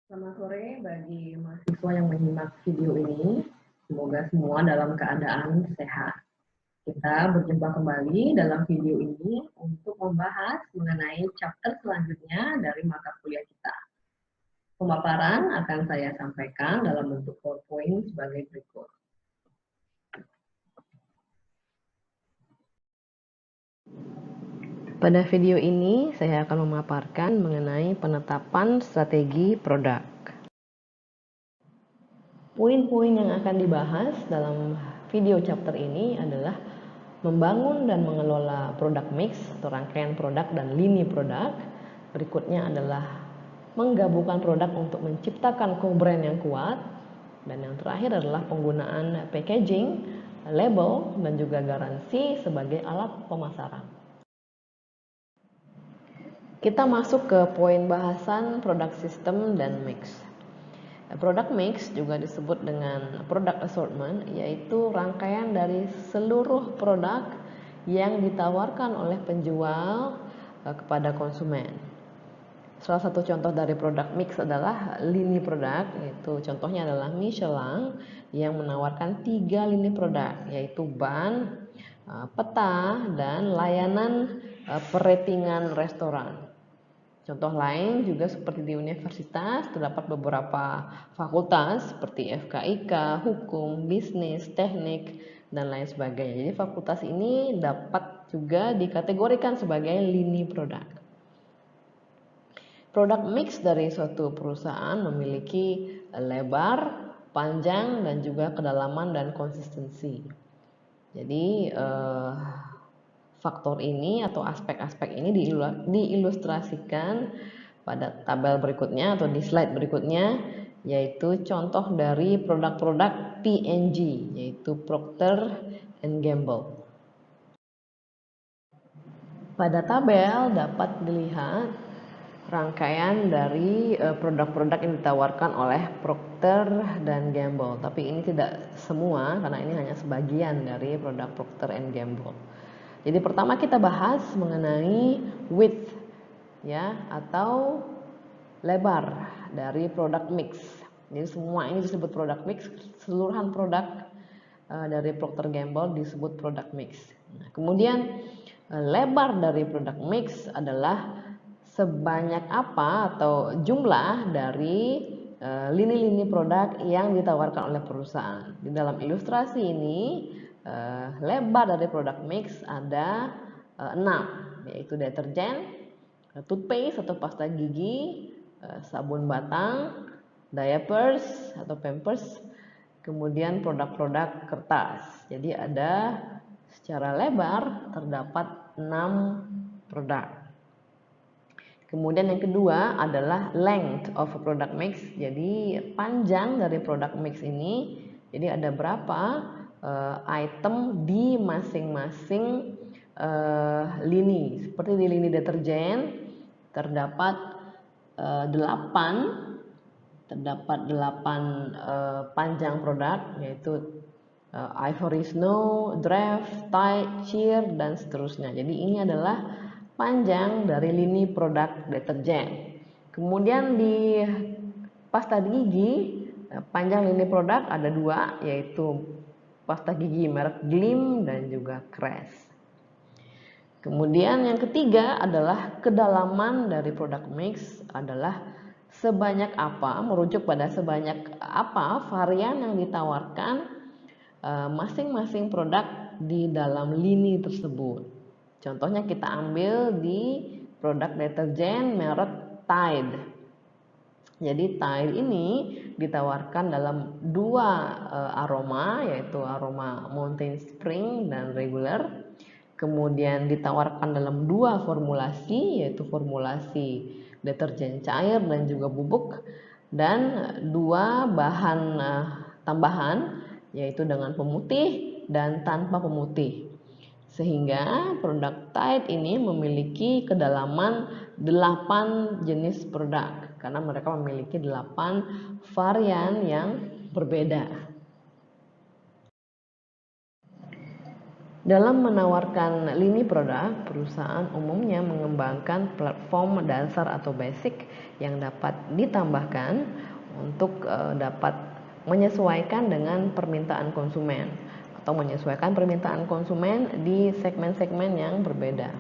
Selamat sore bagi mahasiswa yang menyimak video ini. Semoga semua dalam keadaan sehat. Kita berjumpa kembali dalam video ini untuk membahas mengenai chapter selanjutnya dari mata kuliah kita. Pemaparan akan saya sampaikan dalam bentuk PowerPoint sebagai berikut. Pada video ini, saya akan memaparkan mengenai penetapan strategi produk. Poin-poin yang akan dibahas dalam video chapter ini adalah membangun dan mengelola produk mix atau rangkaian produk dan lini produk. Berikutnya adalah menggabungkan produk untuk menciptakan co-brand yang kuat. Dan yang terakhir adalah penggunaan packaging, label, dan juga garansi sebagai alat pemasaran. Kita masuk ke poin bahasan produk system dan mix. Product mix juga disebut dengan product assortment, yaitu rangkaian dari seluruh produk yang ditawarkan oleh penjual kepada konsumen. Salah satu contoh dari product mix adalah lini produk, yaitu contohnya adalah Michelin yang menawarkan 3 lini produk, yaitu ban, peta, dan layanan peratingan restoran. Contoh lain juga seperti di universitas terdapat beberapa fakultas seperti FKIK, hukum, bisnis, teknik, dan lain sebagainya. Jadi fakultas ini dapat juga dikategorikan sebagai lini produk. Produk mix dari suatu perusahaan memiliki lebar, panjang, dan juga kedalaman dan konsistensi. Jadi faktor ini atau aspek-aspek ini diilustrasikan pada tabel berikutnya atau di slide berikutnya, yaitu contoh dari produk-produk P&G, yaitu Procter and Gamble. Pada tabel dapat dilihat rangkaian dari produk-produk yang ditawarkan oleh Procter dan Gamble, tapi ini tidak semua karena ini hanya sebagian dari produk Procter and Gamble. Jadi pertama kita bahas mengenai width ya atau lebar dari produk mix. Jadi semua ini disebut produk mix, keseluruhan produk dari Procter Gamble disebut produk mix. Nah, kemudian lebar dari produk mix adalah sebanyak apa atau jumlah dari lini-lini produk yang ditawarkan oleh perusahaan. Di dalam ilustrasi ini lebar dari produk mix ada 6, yaitu deterjen, toothpaste atau pasta gigi, sabun batang, diapers atau pampers, kemudian produk-produk kertas. Jadi ada secara lebar terdapat 6 produk. Kemudian yang kedua adalah length of product mix. Jadi panjang dari produk mix ini, jadi ada berapa item di masing-masing lini. Seperti di lini deterjen terdapat 8 panjang produk, yaitu Ivory Snow, Draft, Tide, Cheer, dan seterusnya. Jadi ini adalah panjang dari lini produk deterjen. Kemudian di pasta gigi panjang lini produk ada 2, yaitu pasta gigi merek Glim dan juga Crest. Kemudian yang ketiga adalah kedalaman dari produk mix adalah sebanyak apa, merujuk pada sebanyak apa varian yang ditawarkan masing-masing produk di dalam lini tersebut. Contohnya kita ambil di produk deterjen merek Tide. Jadi Tide ini ditawarkan dalam 2 aroma, yaitu aroma Mountain Spring dan regular. Kemudian ditawarkan dalam 2 formulasi, yaitu formulasi deterjen cair dan juga bubuk, dan 2 bahan tambahan, yaitu dengan pemutih dan tanpa pemutih. Sehingga produk Tide ini memiliki kedalaman 8 jenis produk karena mereka memiliki 8 varian yang berbeda. Dalam menawarkan lini produk, perusahaan umumnya mengembangkan platform dasar atau basic yang dapat ditambahkan untuk dapat menyesuaikan dengan permintaan konsumen atau menyesuaikan permintaan konsumen di segmen-segmen yang berbeda.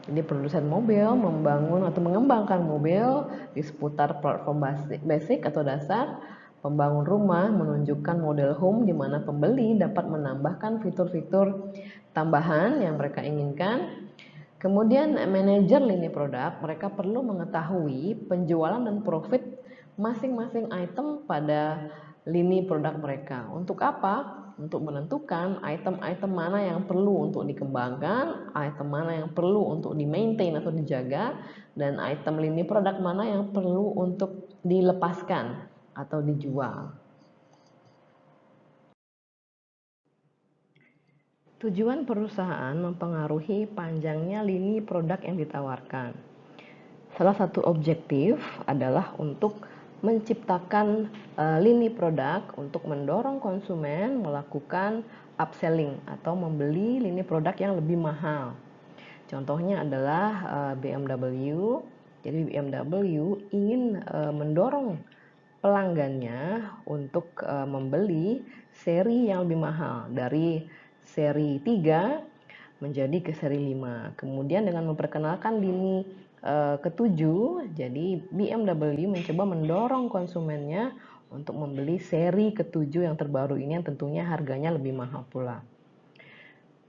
Jadi produsen mobil membangun atau mengembangkan mobil di seputar platform basic atau dasar. Pembangun rumah menunjukkan model home di mana pembeli dapat menambahkan fitur-fitur tambahan yang mereka inginkan. Kemudian manajer lini produk, mereka perlu mengetahui penjualan dan profit masing-masing item pada lini produk mereka. Untuk apa? Untuk menentukan item-item mana yang perlu untuk dikembangkan, item mana yang perlu untuk di-maintain atau dijaga, dan item lini produk mana yang perlu untuk dilepaskan atau dijual. Tujuan perusahaan mempengaruhi panjangnya lini produk yang ditawarkan. Salah satu objektif adalah untuk menciptakan lini produk untuk mendorong konsumen melakukan upselling atau membeli lini produk yang lebih mahal. Contohnya adalah BMW. Jadi BMW ingin mendorong pelanggannya untuk membeli seri yang lebih mahal dari seri 3 menjadi ke seri 5. Kemudian dengan memperkenalkan lini ke-7, jadi BMW mencoba mendorong konsumennya untuk membeli seri ke-7 yang terbaru ini yang tentunya harganya lebih mahal pula.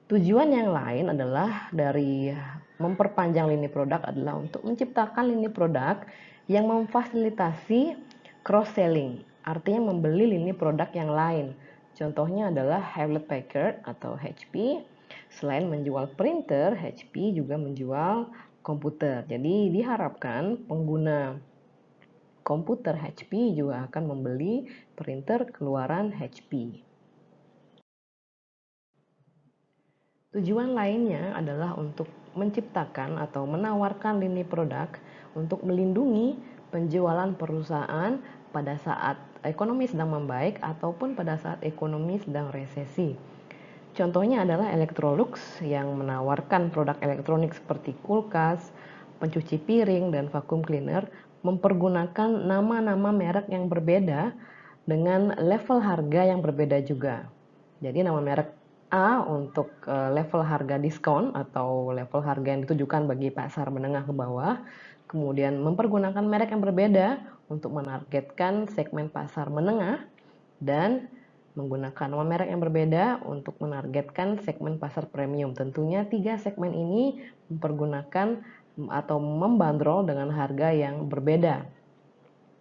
Tujuan yang lain adalah dari memperpanjang lini produk adalah untuk menciptakan lini produk yang memfasilitasi cross-selling, artinya membeli lini produk yang lain. Contohnya adalah Hewlett Packard atau HP. Selain menjual printer, HP juga menjual komputer. Jadi diharapkan pengguna komputer HP juga akan membeli printer keluaran HP. Tujuan lainnya adalah untuk menciptakan atau menawarkan lini produk untuk melindungi penjualan perusahaan pada saat ekonomi sedang membaik ataupun pada saat ekonomi sedang resesi. Contohnya adalah Electrolux yang menawarkan produk elektronik seperti kulkas, pencuci piring, dan vacuum cleaner mempergunakan nama-nama merek yang berbeda dengan level harga yang berbeda juga. Jadi nama merek A untuk level harga diskon atau level harga yang ditujukan bagi pasar menengah ke bawah, kemudian mempergunakan merek yang berbeda untuk menargetkan segmen pasar menengah, dan menggunakan nama merek yang berbeda untuk menargetkan segmen pasar premium. Tentunya 3 segmen ini mempergunakan atau membandrol dengan harga yang berbeda.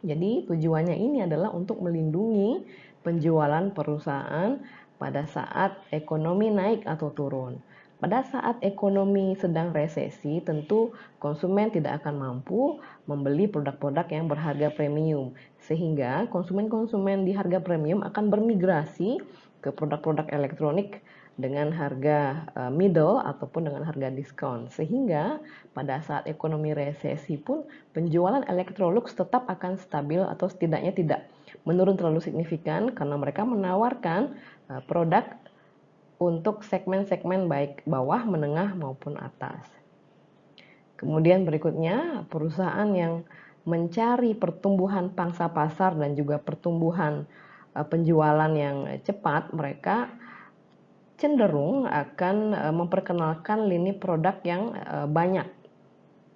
Jadi tujuannya ini adalah untuk melindungi penjualan perusahaan pada saat ekonomi naik atau turun. Pada saat ekonomi sedang resesi, tentu konsumen tidak akan mampu membeli produk-produk yang berharga premium, sehingga konsumen-konsumen di harga premium akan bermigrasi ke produk-produk elektronik dengan harga middle ataupun dengan harga diskon, sehingga pada saat ekonomi resesi pun penjualan Electrolux tetap akan stabil atau setidaknya tidak menurun terlalu signifikan karena mereka menawarkan produk untuk segmen-segmen baik bawah, menengah maupun atas. Kemudian berikutnya, perusahaan yang mencari pertumbuhan pangsa pasar dan juga pertumbuhan penjualan yang cepat, mereka cenderung akan memperkenalkan lini produk yang banyak.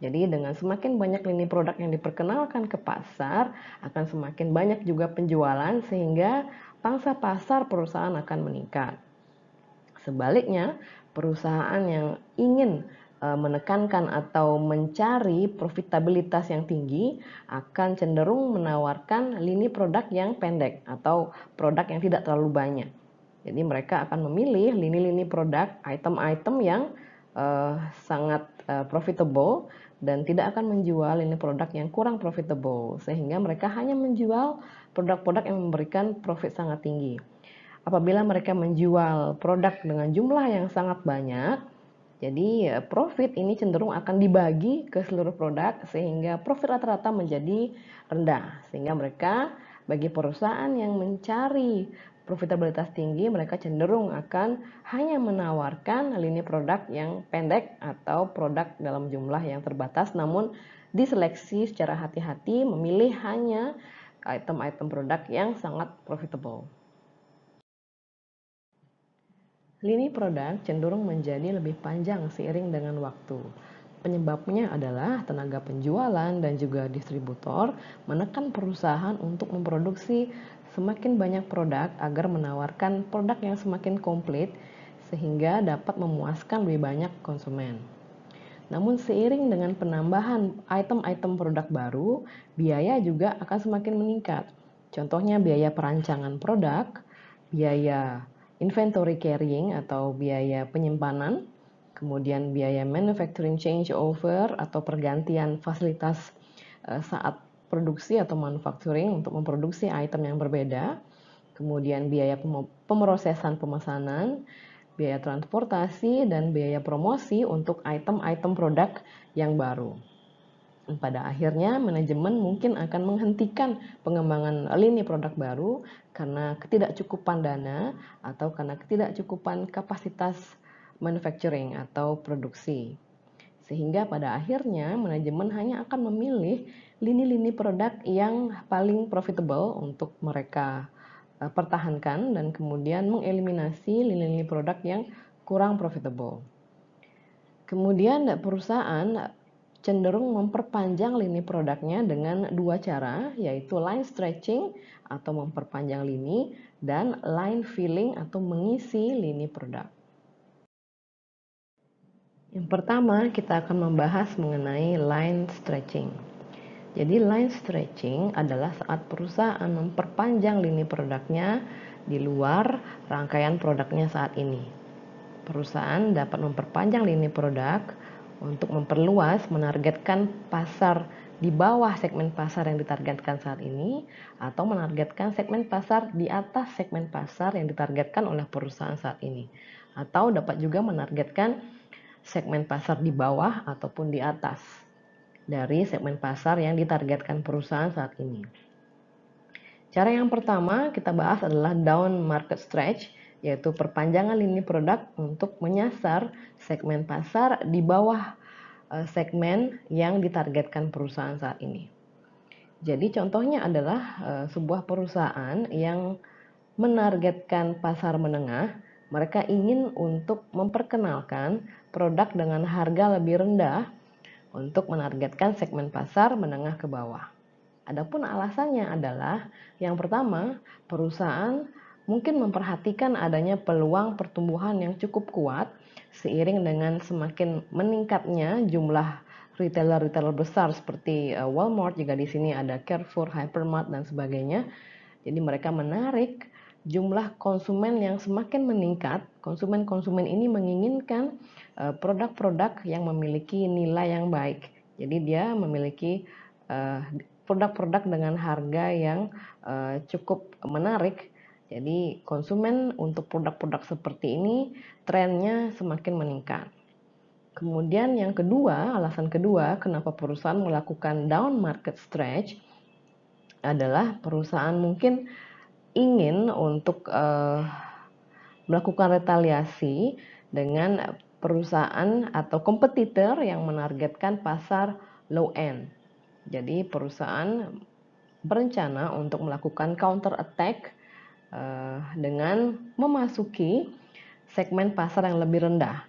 Jadi dengan semakin banyak lini produk yang diperkenalkan ke pasar, akan semakin banyak juga penjualan sehingga pangsa pasar perusahaan akan meningkat. Sebaliknya, perusahaan yang ingin menekankan atau mencari profitabilitas yang tinggi akan cenderung menawarkan lini produk yang pendek atau produk yang tidak terlalu banyak. Jadi mereka akan memilih lini-lini produk, item-item yang sangat profitable dan tidak akan menjual lini produk yang kurang profitable, sehingga mereka hanya menjual produk-produk yang memberikan profit sangat tinggi. Apabila mereka menjual produk dengan jumlah yang sangat banyak, jadi profit ini cenderung akan dibagi ke seluruh produk sehingga profit rata-rata menjadi rendah, sehingga mereka bagi perusahaan yang mencari profitabilitas tinggi, mereka cenderung akan hanya menawarkan lini produk yang pendek atau produk dalam jumlah yang terbatas, namun diseleksi secara hati-hati memilih hanya item-item produk yang sangat profitable. Lini produk cenderung menjadi lebih panjang seiring dengan waktu. Penyebabnya adalah tenaga penjualan dan juga distributor menekan perusahaan untuk memproduksi semakin banyak produk agar menawarkan produk yang semakin komplit sehingga dapat memuaskan lebih banyak konsumen. Namun seiring dengan penambahan item-item produk baru, biaya juga akan semakin meningkat. Contohnya biaya perancangan produk, biaya inventory carrying atau biaya penyimpanan, kemudian biaya manufacturing changeover atau pergantian fasilitas saat produksi atau manufacturing untuk memproduksi item yang berbeda, kemudian biaya pemrosesan pemesanan, biaya transportasi, dan biaya promosi untuk item-item produk yang baru. Pada akhirnya, manajemen mungkin akan menghentikan pengembangan lini produk baru karena ketidakcukupan dana atau karena ketidakcukupan kapasitas manufacturing atau produksi. Sehingga pada akhirnya manajemen hanya akan memilih lini-lini produk yang paling profitable untuk mereka pertahankan dan kemudian mengeliminasi lini-lini produk yang kurang profitable. Kemudian perusahaan cenderung memperpanjang lini produknya dengan dua cara, yaitu line stretching atau memperpanjang lini dan line filling atau mengisi lini produk. Yang pertama, kita akan membahas mengenai line stretching. Jadi line stretching adalah saat perusahaan memperpanjang lini produknya di luar rangkaian produknya saat ini. Perusahaan dapat memperpanjang lini produk untuk memperluas, menargetkan pasar di bawah segmen pasar yang ditargetkan saat ini, atau menargetkan segmen pasar di atas segmen pasar yang ditargetkan oleh perusahaan saat ini, atau dapat juga menargetkan segmen pasar di bawah ataupun di atas dari segmen pasar yang ditargetkan perusahaan saat ini. Cara yang pertama kita bahas adalah down market stretch, yaitu perpanjangan lini produk untuk menyasar segmen pasar di bawah segmen yang ditargetkan perusahaan saat ini. Jadi contohnya adalah sebuah perusahaan yang menargetkan pasar menengah, mereka ingin untuk memperkenalkan produk dengan harga lebih rendah untuk menargetkan segmen pasar menengah ke bawah. Adapun alasannya adalah yang pertama, perusahaan mungkin memperhatikan adanya peluang pertumbuhan yang cukup kuat seiring dengan semakin meningkatnya jumlah retailer-retailer besar seperti Walmart, juga di sini ada Carrefour, Hypermart dan sebagainya. Jadi mereka menarik jumlah konsumen yang semakin meningkat. Konsumen-konsumen ini menginginkan produk-produk yang memiliki nilai yang baik. Jadi dia memiliki produk-produk dengan harga yang cukup menarik. Jadi konsumen untuk produk-produk seperti ini trennya semakin meningkat. Kemudian yang kedua, alasan kedua kenapa perusahaan melakukan down market stretch adalah perusahaan mungkin ingin untuk melakukan retaliasi dengan perusahaan atau kompetitor yang menargetkan pasar low end. Jadi perusahaan berencana untuk melakukan counter attack dengan memasuki segmen pasar yang lebih rendah.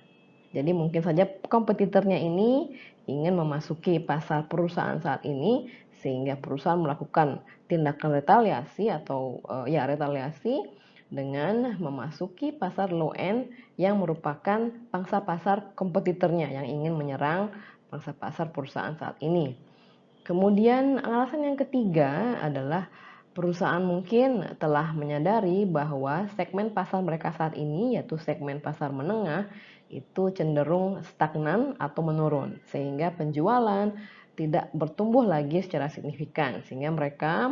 Jadi mungkin saja kompetitornya ini ingin memasuki pasar perusahaan saat ini sehingga perusahaan melakukan tindakan retaliasi atau retaliasi dengan memasuki pasar low end yang merupakan pangsa pasar kompetitornya yang ingin menyerang pangsa pasar perusahaan saat ini. Kemudian alasan yang ketiga adalah perusahaan mungkin telah menyadari bahwa segmen pasar mereka saat ini, yaitu segmen pasar menengah, itu cenderung stagnan atau menurun, sehingga penjualan tidak bertumbuh lagi secara signifikan, sehingga mereka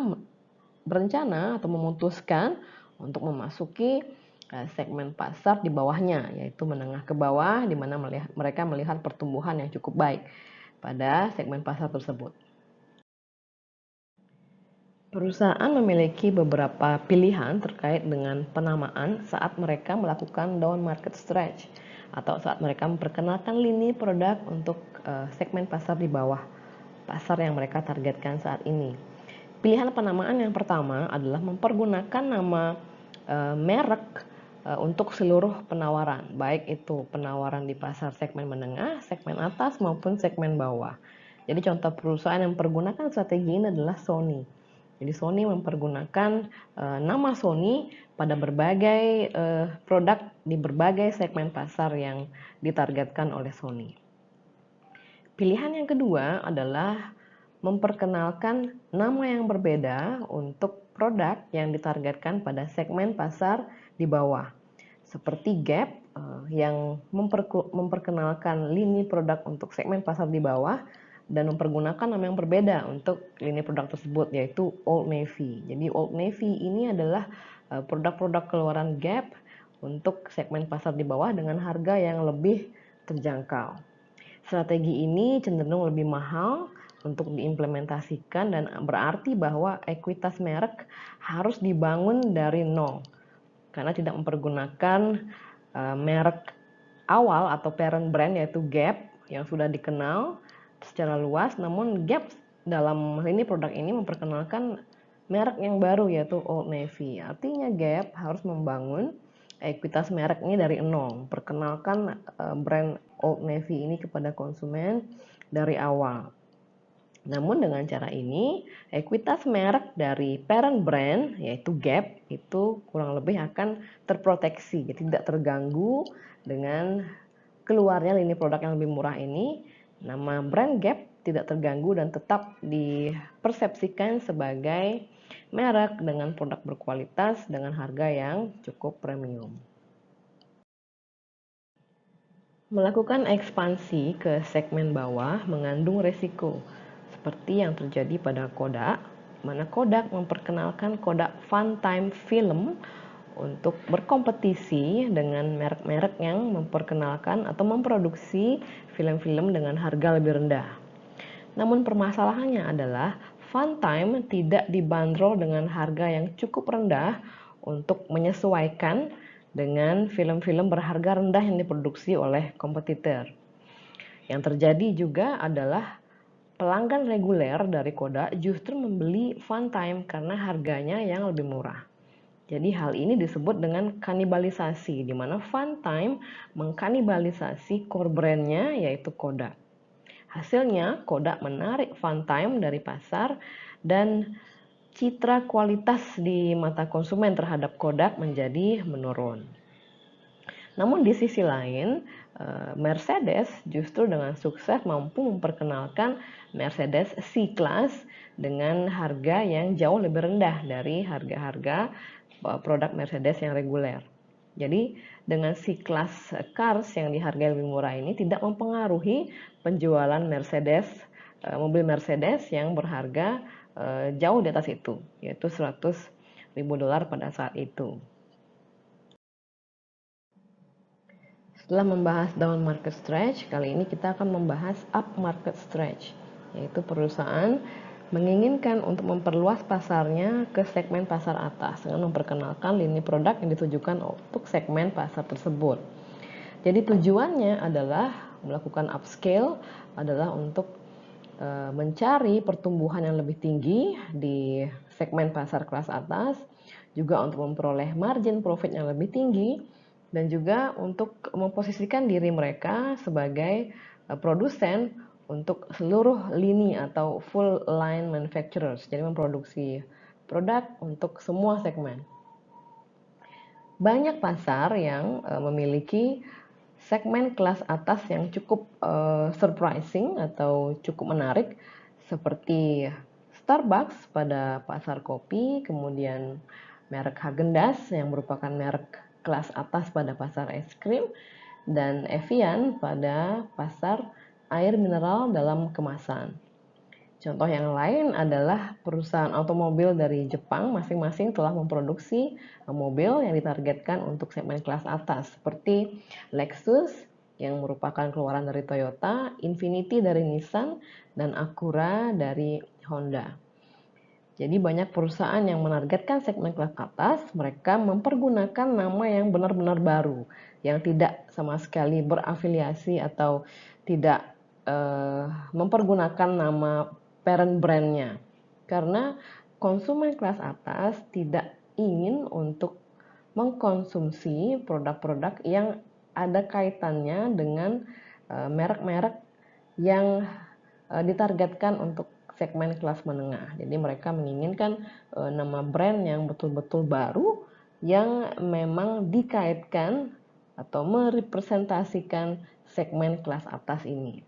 berencana atau memutuskan untuk memasuki segmen pasar di bawahnya, yaitu menengah ke bawah, di mana mereka melihat pertumbuhan yang cukup baik pada segmen pasar tersebut. Perusahaan memiliki beberapa pilihan terkait dengan penamaan saat mereka melakukan down market stretch atau saat mereka memperkenalkan lini produk untuk segmen pasar di bawah pasar yang mereka targetkan saat ini. Pilihan penamaan yang pertama adalah mempergunakan nama merek untuk seluruh penawaran, baik itu penawaran di pasar segmen menengah, segmen atas maupun segmen bawah. Jadi contoh perusahaan yang mempergunakan strategi ini adalah Sony. Jadi Sony mempergunakan nama Sony pada berbagai produk di berbagai segmen pasar yang ditargetkan oleh Sony. Pilihan yang kedua adalah memperkenalkan nama yang berbeda untuk produk yang ditargetkan pada segmen pasar di bawah. Seperti Gap yang memperkenalkan lini produk untuk segmen pasar di bawah dan mempergunakan nama yang berbeda untuk lini produk tersebut, yaitu Old Navy. Jadi Old Navy ini adalah produk-produk keluaran Gap untuk segmen pasar di bawah dengan harga yang lebih terjangkau. Strategi ini cenderung lebih mahal untuk diimplementasikan dan berarti bahwa ekuitas merek harus dibangun dari nol karena tidak mempergunakan merek awal atau parent brand yaitu Gap yang sudah dikenal secara luas, namun Gap dalam lini produk ini memperkenalkan merek yang baru yaitu Old Navy. Artinya Gap harus membangun ekuitas merek ini dari nol, perkenalkan brand Old Navy ini kepada konsumen dari awal. Namun dengan cara ini, ekuitas merek dari parent brand yaitu Gap itu kurang lebih akan terproteksi, jadi tidak terganggu dengan keluarnya lini produk yang lebih murah ini. Nama brand Gap tidak terganggu dan tetap dipersepsikan sebagai merek dengan produk berkualitas dengan harga yang cukup premium. Melakukan ekspansi ke segmen bawah mengandung resiko, seperti yang terjadi pada Kodak, mana Kodak memperkenalkan Kodak Funtime Film untuk berkompetisi dengan merek-merek yang memperkenalkan atau memproduksi film-film dengan harga lebih rendah. Namun permasalahannya adalah Funtime tidak dibanderol dengan harga yang cukup rendah untuk menyesuaikan dengan film-film berharga rendah yang diproduksi oleh kompetitor. Yang terjadi juga adalah pelanggan reguler dari Kodak justru membeli Funtime karena harganya yang lebih murah. Jadi hal ini disebut dengan kanibalisasi, di mana Funtime mengkanibalisasi core brandnya yaitu Kodak. Hasilnya, Kodak menarik Funtime dari pasar dan citra kualitas di mata konsumen terhadap Kodak menjadi menurun. Namun di sisi lain, Mercedes justru dengan sukses mampu memperkenalkan Mercedes C-Class dengan harga yang jauh lebih rendah dari harga-harga produk Mercedes yang reguler. Jadi dengan C-Class cars yang dihargai lebih murah ini tidak mempengaruhi penjualan Mercedes, mobil Mercedes yang berharga jauh di atas itu, yaitu $100.000 pada saat itu. Setelah membahas down market stretch, kali ini kita akan membahas up market stretch, yaitu perusahaan menginginkan untuk memperluas pasarnya ke segmen pasar atas dengan memperkenalkan lini produk yang ditujukan untuk segmen pasar tersebut. Jadi tujuannya adalah melakukan upscale, adalah untuk mencari pertumbuhan yang lebih tinggi di segmen pasar kelas atas, juga untuk memperoleh margin profit yang lebih tinggi, dan juga untuk memposisikan diri mereka sebagai produsen untuk seluruh lini atau full line manufacturers, jadi memproduksi produk untuk semua segmen. Banyak pasar yang memiliki segmen kelas atas yang cukup surprising atau cukup menarik, seperti Starbucks pada pasar kopi, kemudian merek Häagen-Dazs yang merupakan merek kelas atas pada pasar es krim, dan Evian pada pasar air mineral dalam kemasan. Contoh yang lain adalah perusahaan otomobil dari Jepang masing-masing telah memproduksi mobil yang ditargetkan untuk segmen kelas atas, seperti Lexus yang merupakan keluaran dari Toyota, Infiniti dari Nissan, dan Acura dari Honda. Jadi banyak perusahaan yang menargetkan segmen kelas atas, mereka mempergunakan nama yang benar-benar baru, yang tidak sama sekali berafiliasi atau tidak mempergunakan nama parent brandnya. Karena konsumen kelas atas tidak ingin untuk mengkonsumsi produk-produk yang ada kaitannya dengan merek-merek yang ditargetkan untuk segmen kelas menengah. Jadi mereka menginginkan nama brand yang betul-betul baru yang memang dikaitkan atau merepresentasikan segmen kelas atas ini.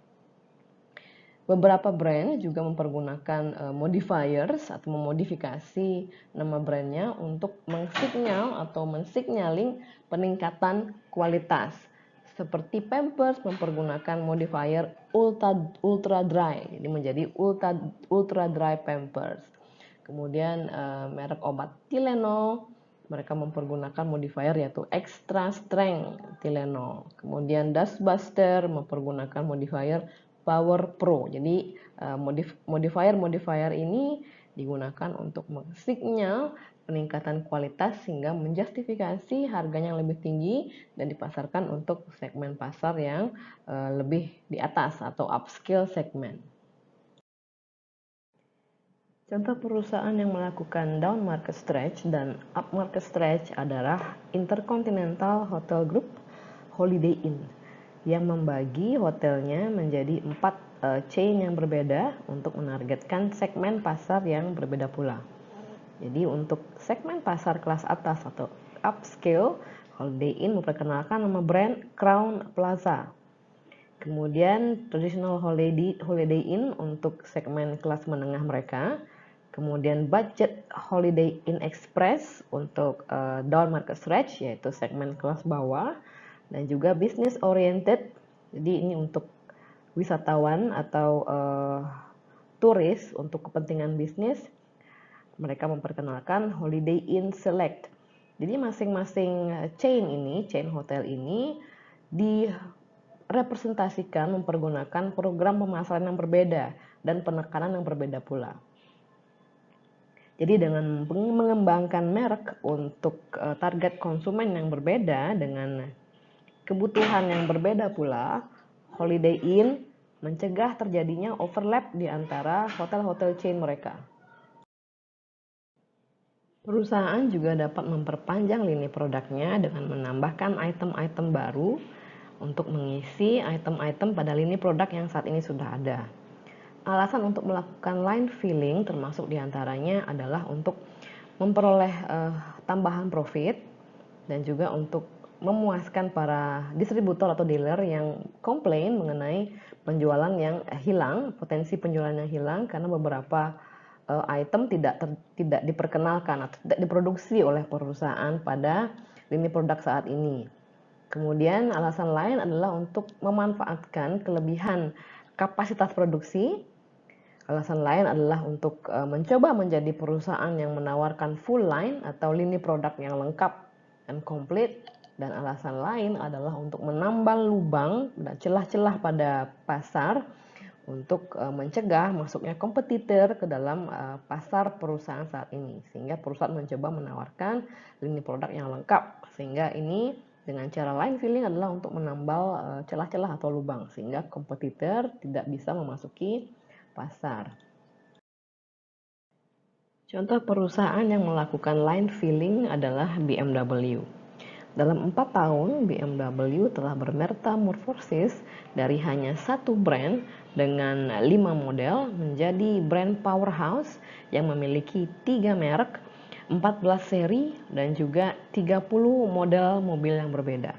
Beberapa brand juga mempergunakan modifiers atau memodifikasi nama brandnya untuk mensinyal atau mensignaling peningkatan kualitas. Seperti Pampers mempergunakan modifier ultra dry, jadi menjadi ultra dry Pampers. Kemudian merek obat Tylenol, mereka mempergunakan modifier yaitu extra strength Tylenol. Kemudian Dustbuster mempergunakan modifier Power Pro. Jadi modifier ini digunakan untuk mensinyal peningkatan kualitas sehingga menjustifikasi harganya yang lebih tinggi dan dipasarkan untuk segmen pasar yang lebih di atas atau upscale segmen. Contoh perusahaan yang melakukan down market stretch dan up market stretch adalah Intercontinental Hotel Group, Holiday Inn, yang membagi hotelnya menjadi 4 chain yang berbeda untuk menargetkan segmen pasar yang berbeda pula. Jadi untuk segmen pasar kelas atas atau upscale, Holiday Inn memperkenalkan nama brand Crown Plaza. Kemudian Traditional Holiday Inn untuk segmen kelas menengah mereka. Kemudian Budget Holiday Inn Express untuk down market stretch yaitu segmen kelas bawah. Dan juga business oriented, jadi ini untuk wisatawan atau turis untuk kepentingan bisnis. Mereka memperkenalkan Holiday Inn Select. Jadi masing-masing chain hotel ini direpresentasikan mempergunakan program pemasaran yang berbeda dan penekanan yang berbeda pula. Jadi dengan mengembangkan merek untuk target konsumen yang berbeda dengan kebutuhan yang berbeda pula, Holiday Inn mencegah terjadinya overlap di antara hotel-hotel chain mereka. Perusahaan juga dapat memperpanjang lini produknya dengan menambahkan item-item baru untuk mengisi item-item pada lini produk yang saat ini sudah ada. Alasan untuk melakukan line filling termasuk diantaranya adalah untuk memperoleh tambahan profit dan juga untuk memuaskan para distributor atau dealer yang komplain mengenai penjualan yang hilang, potensi penjualan yang hilang karena beberapa item tidak diperkenalkan atau tidak diproduksi oleh perusahaan pada lini produk saat ini. Kemudian alasan lain adalah untuk memanfaatkan kelebihan kapasitas produksi. Alasan lain adalah untuk mencoba menjadi perusahaan yang menawarkan full line atau lini produk yang lengkap dan komplit. Dan alasan lain adalah untuk menambal lubang dan celah-celah pada pasar untuk mencegah masuknya kompetitor ke dalam pasar perusahaan saat ini, sehingga perusahaan mencoba menawarkan lini produk yang lengkap, sehingga ini dengan cara line filling adalah untuk menambal celah-celah atau lubang sehingga kompetitor tidak bisa memasuki pasar. Contoh perusahaan yang melakukan line filling adalah BMW. Dalam 4 tahun, BMW telah bermetamorfosis dari hanya satu brand dengan 5 model menjadi brand powerhouse yang memiliki 3 merek, 14 seri, dan juga 30 model mobil yang berbeda.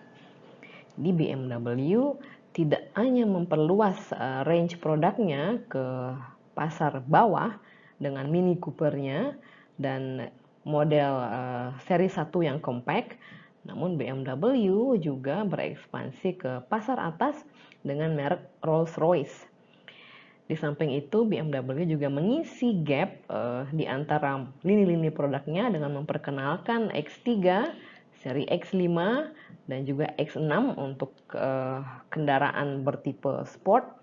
Di BMW tidak hanya memperluas range produknya ke pasar bawah dengan Mini Cooper-nya dan model seri 1 yang compact, namun BMW juga berekspansi ke pasar atas dengan merek Rolls-Royce. Di samping itu, BMW juga mengisi gap di antara lini-lini produknya dengan memperkenalkan X3, seri X5, dan juga X6 untuk kendaraan bertipe sport.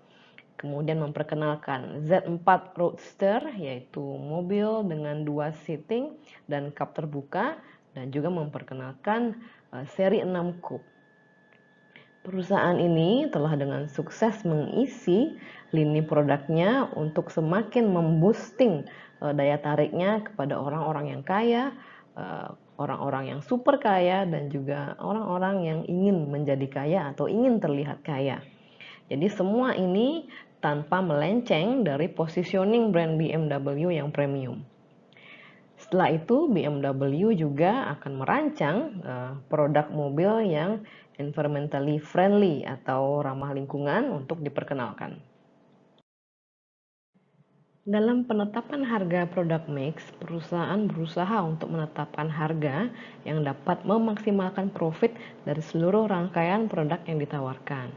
Kemudian memperkenalkan Z4 Roadster, yaitu mobil dengan 2 seating dan kap terbuka, dan juga memperkenalkan seri 6 Coupe. Perusahaan ini telah dengan sukses mengisi lini produknya untuk semakin memboosting daya tariknya kepada orang-orang yang kaya, orang-orang yang super kaya, dan juga orang-orang yang ingin menjadi kaya atau ingin terlihat kaya. Jadi semua ini tanpa melenceng dari positioning brand BMW yang premium. Setelah itu BMW juga akan merancang produk mobil yang environmentally friendly atau ramah lingkungan untuk diperkenalkan. Dalam penetapan harga produk mix, perusahaan berusaha untuk menetapkan harga yang dapat memaksimalkan profit dari seluruh rangkaian produk yang ditawarkan.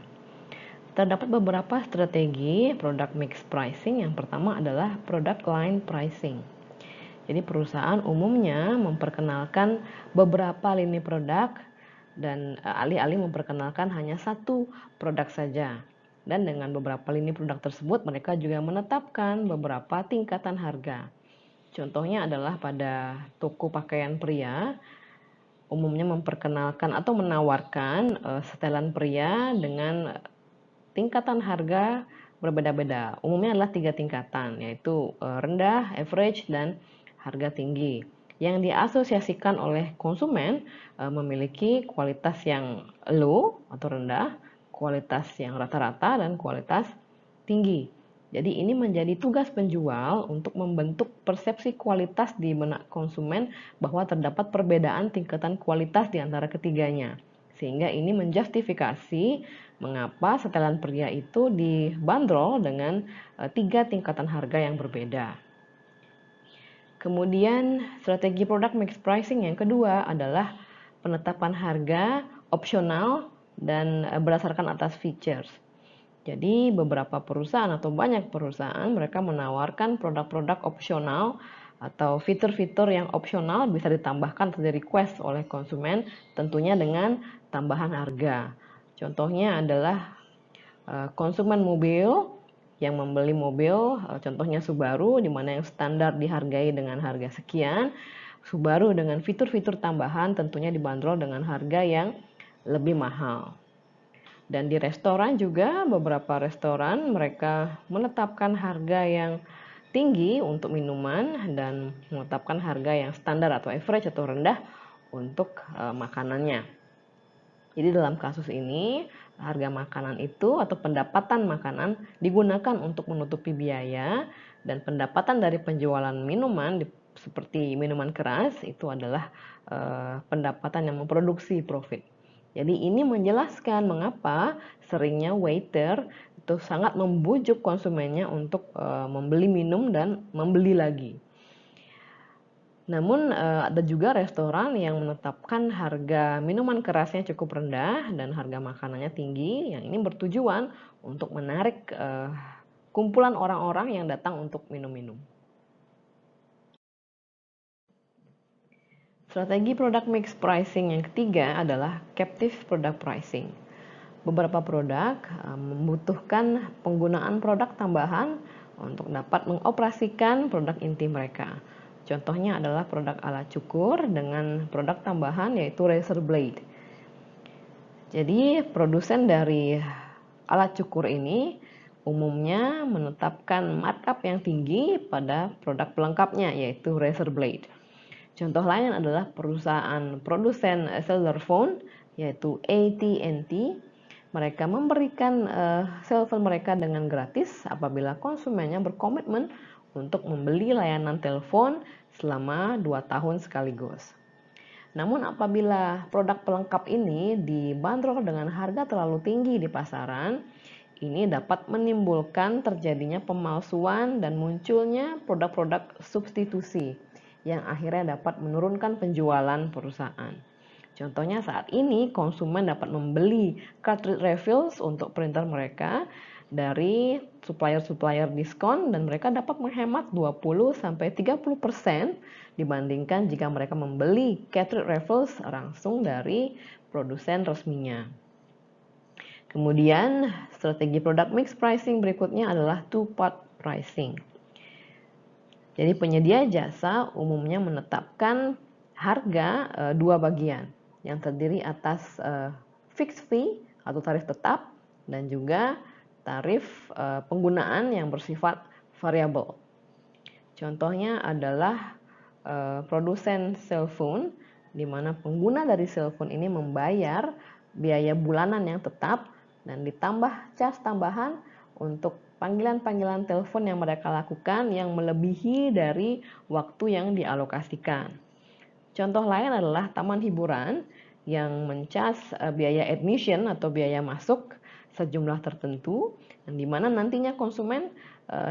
Terdapat beberapa strategi product mix pricing. Yang pertama adalah product line pricing. Jadi perusahaan umumnya memperkenalkan beberapa lini produk dan alih-alih memperkenalkan hanya satu produk saja. Dan dengan beberapa lini produk tersebut mereka juga menetapkan beberapa tingkatan harga. Contohnya adalah pada toko pakaian pria umumnya memperkenalkan atau menawarkan setelan pria dengan tingkatan harga berbeda-beda. Umumnya adalah 3 tingkatan, yaitu rendah, average, dan harga tinggi. Yang diasosiasikan oleh konsumen memiliki kualitas yang low atau rendah, kualitas yang rata-rata, dan kualitas tinggi. Jadi ini menjadi tugas penjual untuk membentuk persepsi kualitas di benak konsumen bahwa terdapat perbedaan tingkatan kualitas di antara ketiganya. Sehingga ini menjustifikasi mengapa setelan pria itu dibanderol dengan 3 tingkatan harga yang berbeda. Kemudian strategi product mix pricing yang kedua adalah penetapan harga opsional dan berdasarkan atas features. Jadi beberapa perusahaan atau banyak perusahaan mereka menawarkan produk-produk opsional atau fitur-fitur yang opsional bisa ditambahkan atau di-request oleh konsumen tentunya dengan tambahan harga. Contohnya adalah konsumen mobil yang membeli mobil, contohnya Subaru, di mana yang standar dihargai dengan harga sekian. Subaru dengan fitur-fitur tambahan tentunya dibanderol dengan harga yang lebih mahal. Dan di restoran juga beberapa restoran mereka menetapkan harga yang tinggi untuk minuman dan menetapkan harga yang standar atau average atau rendah untuk makanannya. Jadi dalam kasus ini harga makanan itu atau pendapatan makanan digunakan untuk menutupi biaya, dan pendapatan dari penjualan minuman seperti minuman keras itu adalah pendapatan yang memproduksi profit. Jadi ini menjelaskan mengapa seringnya waiter itu sangat membujuk konsumennya untuk membeli minum dan membeli lagi. Namun ada juga restoran yang menetapkan harga minuman kerasnya cukup rendah dan harga makanannya tinggi, yang ini bertujuan untuk menarik kumpulan orang-orang yang datang untuk minum-minum. Strategi product mix pricing yang ketiga adalah captive product pricing. Beberapa produk membutuhkan penggunaan produk tambahan untuk dapat mengoperasikan produk inti mereka. Contohnya adalah produk alat cukur dengan produk tambahan yaitu razor blade. Jadi produsen dari alat cukur ini umumnya menetapkan markup yang tinggi pada produk pelengkapnya yaitu razor blade. Contoh lain adalah perusahaan produsen cellular phone yaitu AT&T. Mereka memberikan cellphone mereka dengan gratis apabila konsumennya berkomitmen untuk membeli layanan telepon selama 2 tahun sekaligus. Namun apabila produk pelengkap ini dibanderol dengan harga terlalu tinggi di pasaran, ini dapat menimbulkan terjadinya pemalsuan dan munculnya produk-produk substitusi yang akhirnya dapat menurunkan penjualan perusahaan. Contohnya saat ini konsumen dapat membeli cartridge refills untuk printer mereka dari supplier-supplier diskon dan mereka dapat menghemat 20-30% dibandingkan jika mereka membeli cartridge refills langsung dari produsen resminya. Kemudian strategi product mix pricing berikutnya adalah two-part pricing. Jadi penyedia jasa umumnya menetapkan harga dua bagian yang terdiri atas fixed fee atau tarif tetap dan juga tarif penggunaan yang bersifat variabel. Contohnya adalah produsen cellphone, di mana pengguna dari cellphone ini membayar biaya bulanan yang tetap dan ditambah cas tambahan untuk panggilan-panggilan telepon yang mereka lakukan yang melebihi dari waktu yang dialokasikan. Contoh lain adalah taman hiburan yang mencas biaya admission atau biaya masuk sejumlah tertentu, dan di mana nantinya konsumen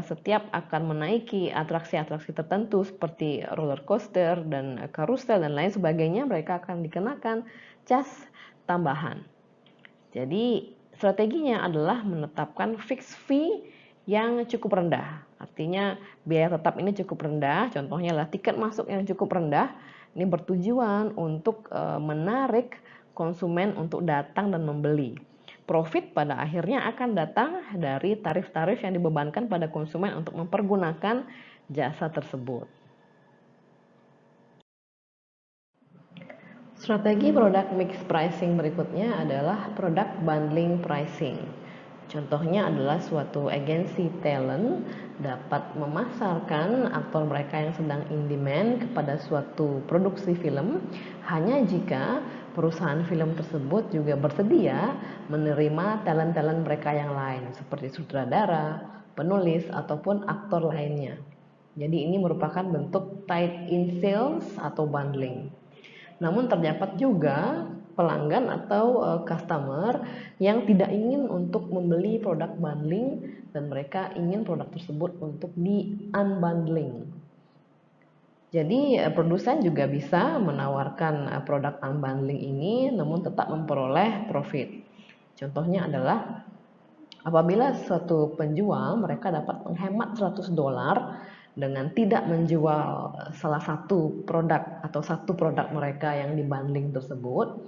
setiap akan menaiki atraksi-atraksi tertentu seperti roller coaster dan karusel dan lain sebagainya, mereka akan dikenakan cas tambahan. Jadi strateginya adalah menetapkan fixed fee yang cukup rendah. Artinya biaya tetap ini cukup rendah, contohnya adalah tiket masuk yang cukup rendah. Ini bertujuan untuk menarik konsumen untuk datang dan membeli. Profit pada akhirnya akan datang dari tarif-tarif yang dibebankan pada konsumen untuk mempergunakan jasa tersebut. Strategi product mix pricing berikutnya adalah product bundling pricing. Contohnya adalah suatu agensi talent dapat memasarkan aktor mereka yang sedang in demand kepada suatu produksi film hanya jika perusahaan film tersebut juga bersedia menerima talent-talent mereka yang lain seperti sutradara, penulis, ataupun aktor lainnya. Jadi ini merupakan bentuk tied-in sales atau bundling. Namun terdapat juga pelanggan atau customer yang tidak ingin untuk membeli produk bundling dan mereka ingin produk tersebut untuk di unbundling. Jadi produsen juga bisa menawarkan produk unbundling ini namun tetap memperoleh profit. Contohnya adalah apabila suatu penjual mereka dapat menghemat $100 dengan tidak menjual salah satu produk atau satu produk mereka yang dibundling tersebut,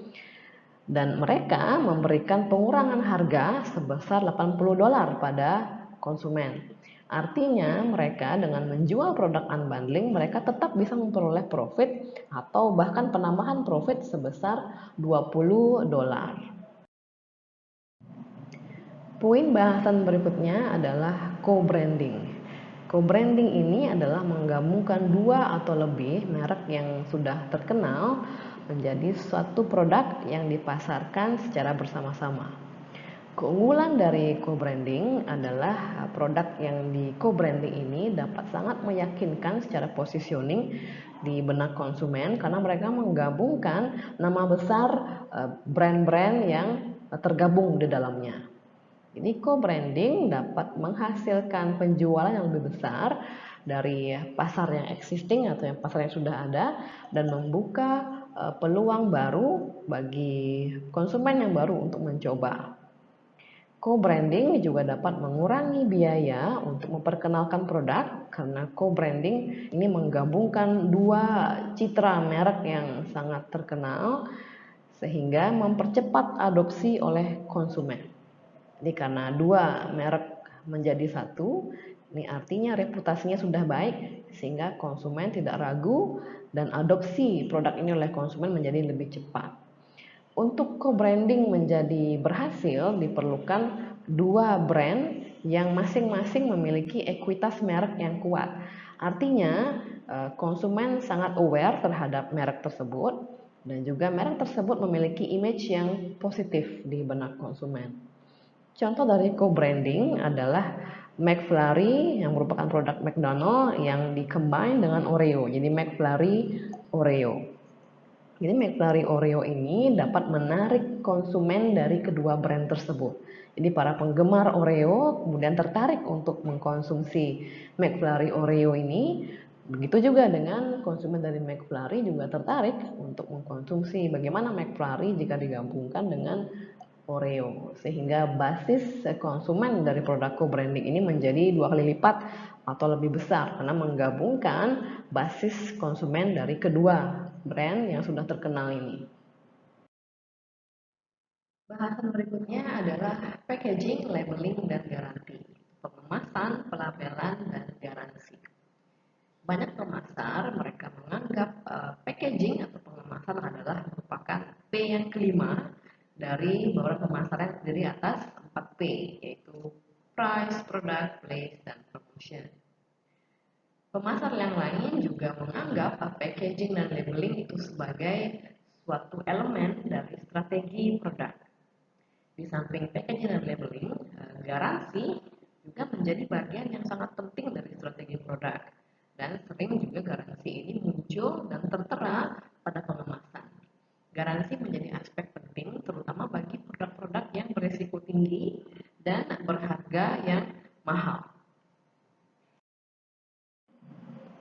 dan mereka memberikan pengurangan harga sebesar $80 pada konsumen. Artinya mereka dengan menjual produk unbundling mereka tetap bisa memperoleh profit atau bahkan penambahan profit sebesar $20. Poin bahasan berikutnya adalah co-branding. Co-branding ini adalah menggabungkan dua atau lebih merek yang sudah terkenal menjadi suatu produk yang dipasarkan secara bersama-sama. Keunggulan dari co-branding adalah produk yang di co-branding ini dapat sangat meyakinkan secara positioning di benak konsumen karena mereka menggabungkan nama besar brand-brand yang tergabung di dalamnya. Jadi co-branding dapat menghasilkan penjualan yang lebih besar dari pasar yang existing atau yang pasar yang sudah ada dan membuka peluang baru bagi konsumen yang baru untuk mencoba. Co-branding juga dapat mengurangi biaya untuk memperkenalkan produk karena co-branding ini menggabungkan dua citra merek yang sangat terkenal sehingga mempercepat adopsi oleh konsumen. Jadi karena dua merek menjadi satu, ini artinya reputasinya sudah baik sehingga konsumen tidak ragu dan adopsi produk ini oleh konsumen menjadi lebih cepat. Untuk co-branding menjadi berhasil diperlukan dua brand yang masing-masing memiliki ekuitas merek yang kuat. Artinya konsumen sangat aware terhadap merek tersebut dan juga merek tersebut memiliki image yang positif di benak konsumen. Contoh dari co-branding adalah McFlurry yang merupakan produk McDonald yang di-combine dengan Oreo. Jadi McFlurry Oreo. Jadi McFlurry Oreo ini dapat menarik konsumen dari kedua brand tersebut. Jadi para penggemar Oreo kemudian tertarik untuk mengkonsumsi McFlurry Oreo ini. Begitu juga dengan konsumen dari McFlurry juga tertarik untuk mengkonsumsi bagaimana McFlurry jika digabungkan dengan Oreo, sehingga basis konsumen dari produk co-branding ini menjadi 2 kali lipat atau lebih besar karena menggabungkan basis konsumen dari kedua brand yang sudah terkenal ini. Bahasan berikutnya adalah packaging, labeling, dan garansi. Pengemasan, pelabelan, dan garansi. Banyak pemasar mereka menganggap packaging atau pengemasan adalah merupakan P yang kelima dari bauran pemasaran yang terdiri atas 4P, yaitu price, product, place, dan promotion. Pemasar yang lain juga menganggap packaging dan labeling itu sebagai suatu elemen dari strategi produk. Di samping packaging dan labeling, garansi juga menjadi bagian yang sangat penting dari strategi produk. Dan sering juga garansi ini muncul dan tertera pada pengemasan. Garansi menjadi aspek penting terutama bagi produk-produk yang berisiko tinggi dan berharga yang mahal.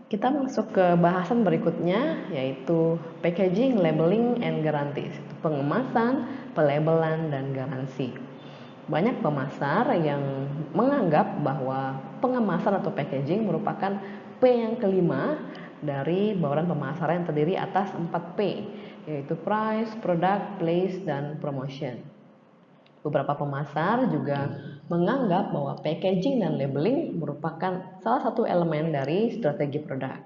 Kita masuk ke bahasan berikutnya, yaitu packaging, labeling, and guarantees. Pengemasan, pelabelan, dan garansi. Banyak pemasar yang menganggap bahwa pengemasan atau packaging merupakan P yang kelima dari bauran pemasaran yang terdiri atas 4P, yaitu price, product, place, dan promotion. Beberapa pemasar juga menganggap bahwa packaging dan labeling merupakan salah satu elemen dari strategi produk.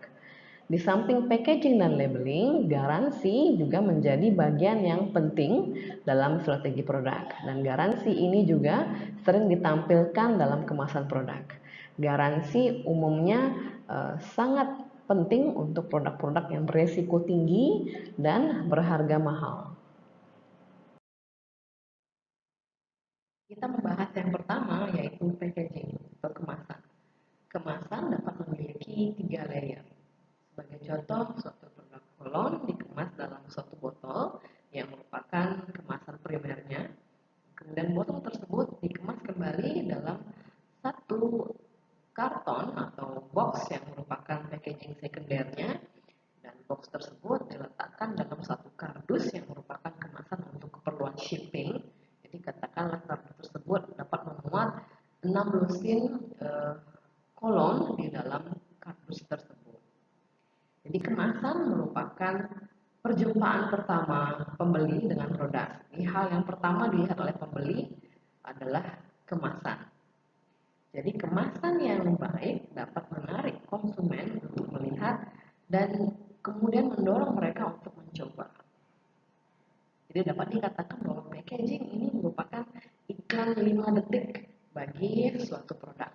Di samping packaging dan labeling, garansi juga menjadi bagian yang penting dalam strategi produk. Dan garansi ini juga sering ditampilkan dalam kemasan produk. Garansi umumnya sangat penting untuk produk-produk yang beresiko tinggi dan berharga mahal. Kita membahas yang pertama, yaitu packaging atau kemasan. Kemasan dapat memiliki 3 layer. Sebagai contoh, suatu produk kolon dikemas dalam suatu botol yang merupakan kemasan primernya. Kemudian botol tersebut dikemas kembali dalam satu karton atau box yang merupakan packaging sekundernya, dan box tersebut diletakkan dalam satu kardus yang merupakan kemasan untuk keperluan shipping. Jadi katakanlah kardus tersebut dapat memuat 6 lusin kolon di dalam kardus tersebut. Jadi kemasan merupakan perjumpaan pertama pembeli dengan produk. Ini hal yang pertama dilihat oleh pembeli adalah kemasan. Jadi kemasan yang baik dapat menarik konsumen untuk melihat dan kemudian mendorong mereka untuk mencoba. Jadi dapat dikatakan bahwa packaging ini merupakan iklan 5 detik bagi suatu produk.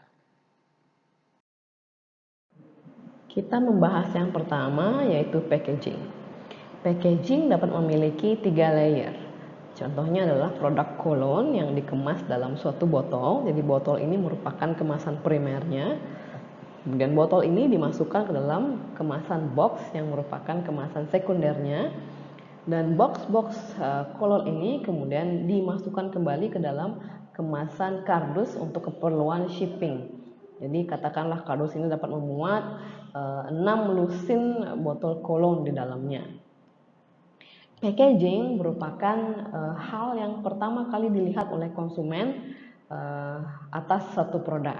Kita membahas yang pertama, yaitu packaging. Packaging dapat memiliki 3 layer. Contohnya adalah produk kolon yang dikemas dalam suatu botol. Jadi botol ini merupakan kemasan primernya. Kemudian botol ini dimasukkan ke dalam kemasan box yang merupakan kemasan sekundernya. Dan box-box kolon ini kemudian dimasukkan kembali ke dalam kemasan kardus untuk keperluan shipping. Jadi katakanlah kardus ini dapat memuat 6 lusin botol kolon di dalamnya. Packaging merupakan hal yang pertama kali dilihat oleh konsumen atas satu produk.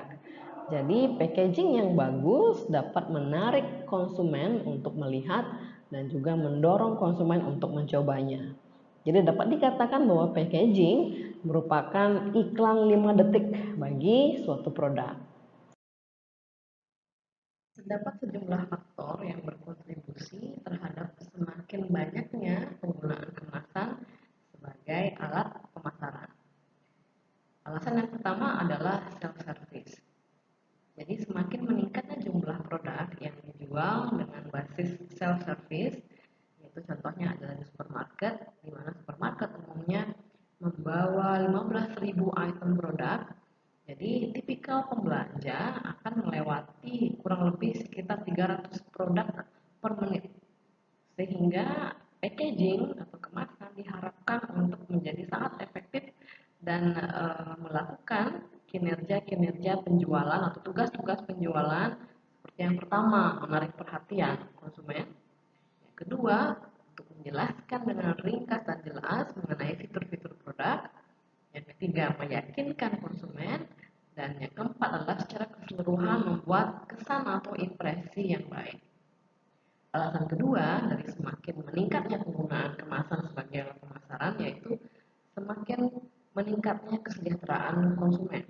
Jadi packaging yang bagus dapat menarik konsumen untuk melihat dan juga mendorong konsumen untuk mencobanya. Jadi dapat dikatakan bahwa packaging merupakan iklan 5 detik bagi suatu produk. Terdapat sejumlah faktor yang berkontribusi terhadap semakin banyaknya penggunaan kemasan sebagai alat pemasaran. Alasan yang pertama adalah self-service. Jadi semakin meningkatnya jumlah produk yang dijual dengan basis self-service, yaitu contohnya adalah di supermarket, di mana supermarket umumnya membawa 15.000 item produk. Jadi tipikal pembelanja akan melewati kurang lebih sekitar 300 produk per menit. Sehingga packaging atau kemasan diharapkan untuk menjadi sangat efektif dan melakukan kinerja-kinerja penjualan atau tugas-tugas penjualan seperti yang pertama, menarik perhatian konsumen. Yang kedua, untuk menjelaskan dengan ringkas dan jelas mengenai fitur-fitur produk. Yang ketiga, meyakinkan konsumen. Dan yang keempat adalah secara keseluruhan membuat kesan atau impresi yang baik. Alasan kedua dari semakin meningkatnya penggunaan kemasan sebagai alat pemasaran yaitu semakin meningkatnya kesejahteraan konsumen.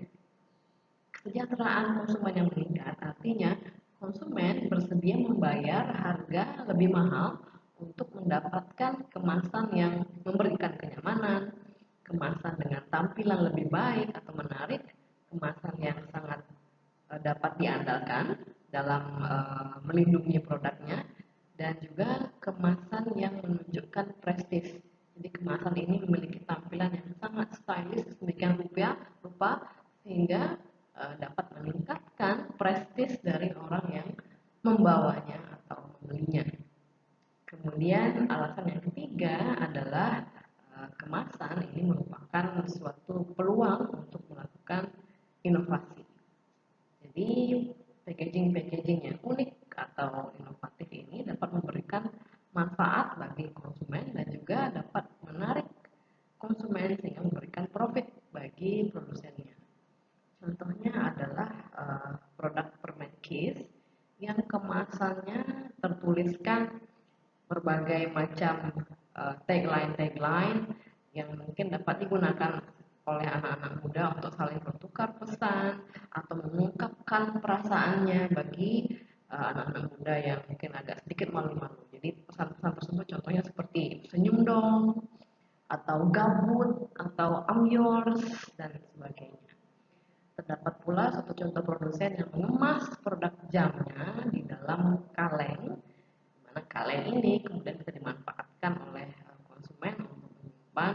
Kesejahteraan konsumen yang meningkat artinya konsumen bersedia membayar harga lebih mahal untuk mendapatkan kemasan yang memberikan kenyamanan, kemasan dengan tampilan lebih baik atau menarik, kemasan yang sangat dapat diandalkan dalam melindungi produknya, dan juga kemasan yang menunjukkan prestis. Jadi kemasan ini memiliki tampilan yang sangat stylish sedemikian rupa sehingga dapat meningkatkan prestis dari orang yang membawanya atau membelinya. Kemudian alasan yang ketiga adalah kemasan ini merupakan suatu peluang untuk melakukan inovasi. Jadi packaging yang unik atau inovatif ini dapat memberikan manfaat bagi konsumen dan juga dapat menarik konsumen sehingga memberikan profit bagi produsennya. Contohnya adalah produk permen Kiss yang kemasannya tertuliskan berbagai macam tagline yang mungkin dapat digunakan oleh anak-anak muda untuk saling bertukar pesan atau mengungkapkan perasaannya bagi anak-anak muda yang mungkin agak sedikit malu-malu. Jadi pesan-pesan tersebut contohnya seperti senyum dong, atau gabut, atau I'm yours, dan sebagainya. Terdapat pula satu contoh produsen yang mengemas produk jamnya di dalam kaleng, di mana kaleng ini kemudian bisa dimanfaatkan oleh konsumen untuk menyimpan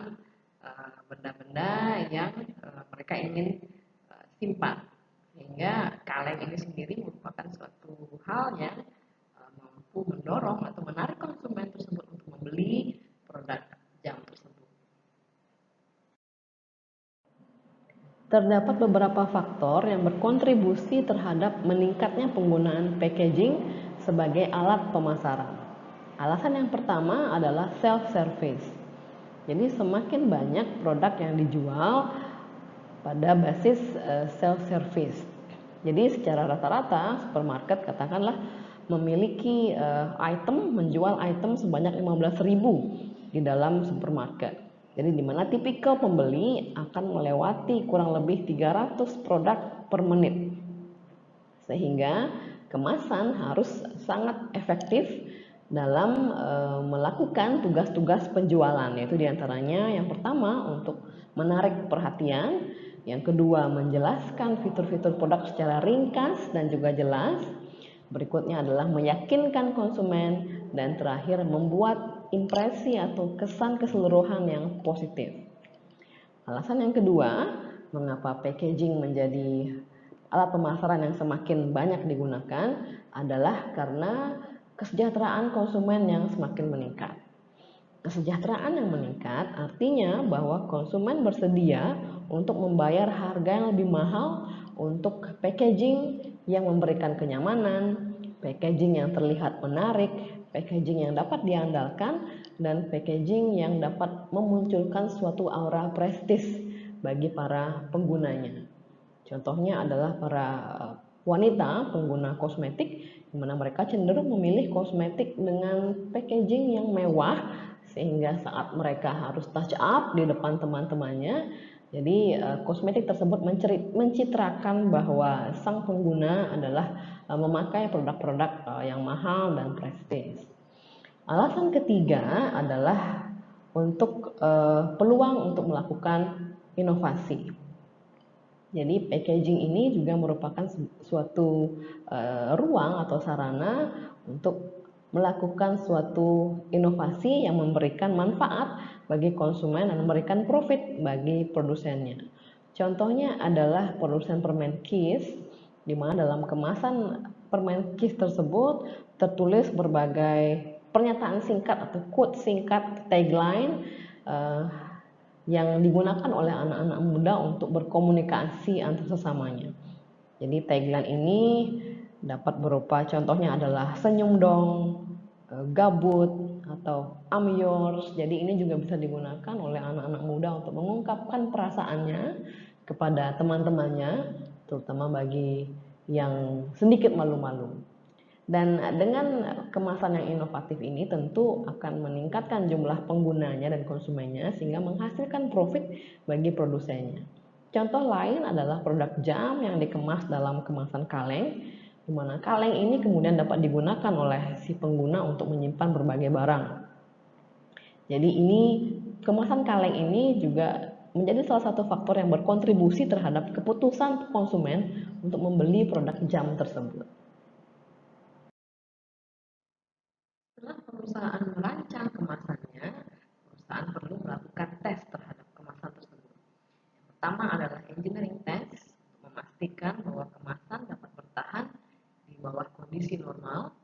benda-benda yang mereka ingin simpan, sehingga kaleng ini sendiri merupakan suatu hal yang mampu mendorong atau menarik konsumen tersebut untuk membeli produk jam tersebut. Terdapat beberapa faktor yang berkontribusi terhadap meningkatnya penggunaan packaging sebagai alat pemasaran. Alasan yang pertama adalah self-service. Jadi semakin banyak produk yang dijual pada basis self-service. Jadi secara rata-rata supermarket katakanlah memiliki menjual item sebanyak 15.000 di dalam supermarket. Jadi di mana tipikal pembeli akan melewati kurang lebih 300 produk per menit. Sehingga kemasan harus sangat efektif dalam melakukan tugas-tugas penjualan, yaitu diantaranya yang pertama untuk menarik perhatian, yang kedua menjelaskan fitur-fitur produk secara ringkas dan juga jelas, berikutnya adalah meyakinkan konsumen, dan terakhir membuat impresi atau kesan keseluruhan yang positif. Alasan yang kedua, mengapa packaging menjadi alat pemasaran yang semakin banyak digunakan adalah karena kesejahteraan konsumen yang semakin meningkat. Kesejahteraan yang meningkat artinya bahwa konsumen bersedia untuk membayar harga yang lebih mahal untuk packaging yang memberikan kenyamanan, packaging yang terlihat menarik, packaging yang dapat diandalkan, dan packaging yang dapat memunculkan suatu aura prestis bagi para penggunanya. Contohnya adalah para wanita pengguna kosmetik, di mana mereka cenderung memilih kosmetik dengan packaging yang mewah, sehingga saat mereka harus touch up di depan teman-temannya, jadi kosmetik tersebut mencitrakan bahwa sang pengguna adalah memakai produk-produk yang mahal dan prestis. Alasan ketiga adalah untuk peluang untuk melakukan inovasi. Jadi packaging ini juga merupakan suatu ruang atau sarana untuk melakukan suatu inovasi yang memberikan manfaat bagi konsumen dan memberikan profit bagi produsennya. Contohnya adalah produsen permen Kiss, di mana dalam kemasan permen Kiss tersebut tertulis berbagai pernyataan singkat atau quote singkat, tagline yang digunakan oleh anak-anak muda untuk berkomunikasi antar sesamanya. Jadi tagline ini dapat berupa contohnya adalah senyum dong, gabut, atau I'm yours. Jadi ini juga bisa digunakan oleh anak-anak muda untuk mengungkapkan perasaannya kepada teman-temannya, terutama bagi yang sedikit malu-malu. Dan dengan kemasan yang inovatif ini tentu akan meningkatkan jumlah penggunanya dan konsumennya sehingga menghasilkan profit bagi produsennya. Contoh lain adalah produk jam yang dikemas dalam kemasan kaleng, di mana kaleng ini kemudian dapat digunakan oleh si pengguna untuk menyimpan berbagai barang. Jadi ini kemasan kaleng ini juga menjadi salah satu faktor yang berkontribusi terhadap keputusan konsumen untuk membeli produk jam tersebut. Setelah perusahaan merancang kemasannya, perusahaan perlu melakukan tes terhadap kemasan tersebut. Yang pertama adalah engineering test, untuk memastikan bahwa kemasan dapat bertahan di bawah kondisi normal.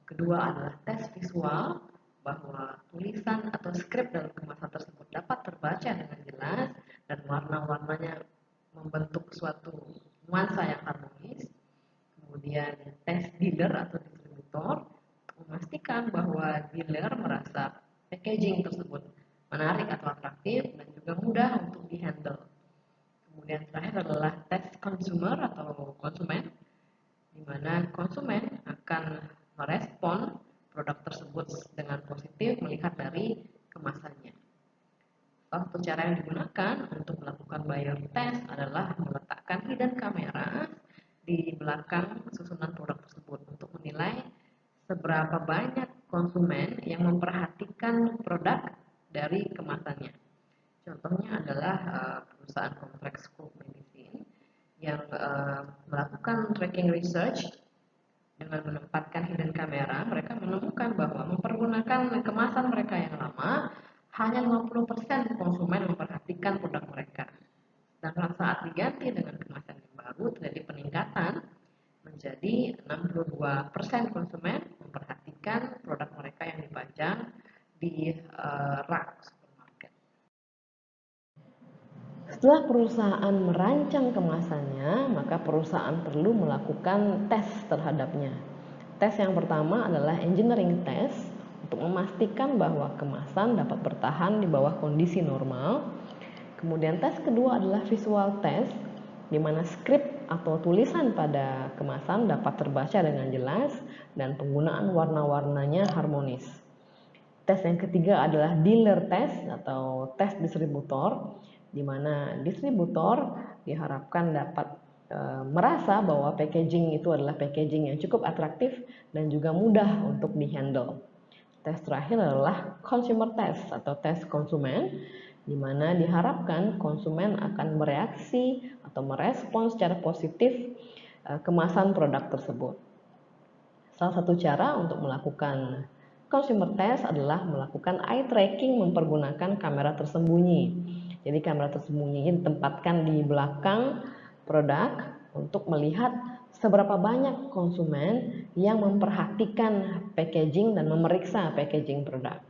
Kedua adalah tes visual, bahwa tulisan atau skrip dalam kemasan tersebut dapat terbaca dengan jelas dan warna-warnanya membentuk suatu nuansa yang harmonis. Kemudian tes dealer atau distributor, memastikan bahwa dealer merasa packaging tersebut menarik atau atraktif dan juga mudah untuk dihandle. Kemudian terakhir adalah tes consumer atau konsumen, di mana konsumen akan merespon produk tersebut dengan positif melihat dari kemasannya. Salah satu cara yang digunakan untuk melakukan buyer test adalah meletakkan hidden camera di belakang susunan produk tersebut untuk menilai seberapa banyak konsumen yang memperhatikan produk dari kemasannya. Contohnya adalah perusahaan kontrak Scope Medicine yang melakukan tracking research dengan menempatkan hidden camera. Mereka menemukan bahwa mempergunakan kemasan mereka yang lama, hanya 50% konsumen memperhatikan produk mereka. Sedangkan saat diganti dengan kemasan yang baru, terjadi peningkatan menjadi 62% konsumen memperhatikan produk mereka yang dipajang di rak supermarket. Setelah perusahaan merancang kemasannya, maka perusahaan perlu melakukan tes terhadapnya. Tes yang pertama adalah engineering test untuk memastikan bahwa kemasan dapat bertahan di bawah kondisi normal. Kemudian tes kedua adalah visual test, di mana skrip atau tulisan pada kemasan dapat terbaca dengan jelas dan penggunaan warna-warnanya harmonis. Tes yang ketiga adalah dealer test atau tes distributor, di mana distributor diharapkan dapat merasa bahwa packaging itu adalah packaging yang cukup atraktif dan juga mudah untuk dihandle. Tes terakhir adalah consumer test atau tes konsumen, di mana diharapkan konsumen akan bereaksi atau merespons secara positif kemasan produk tersebut. Salah satu cara untuk melakukan consumer test adalah melakukan eye tracking mempergunakan kamera tersembunyi. Jadi kamera tersembunyi ini ditempatkan di belakang produk untuk melihat seberapa banyak konsumen yang memperhatikan packaging dan memeriksa packaging produk.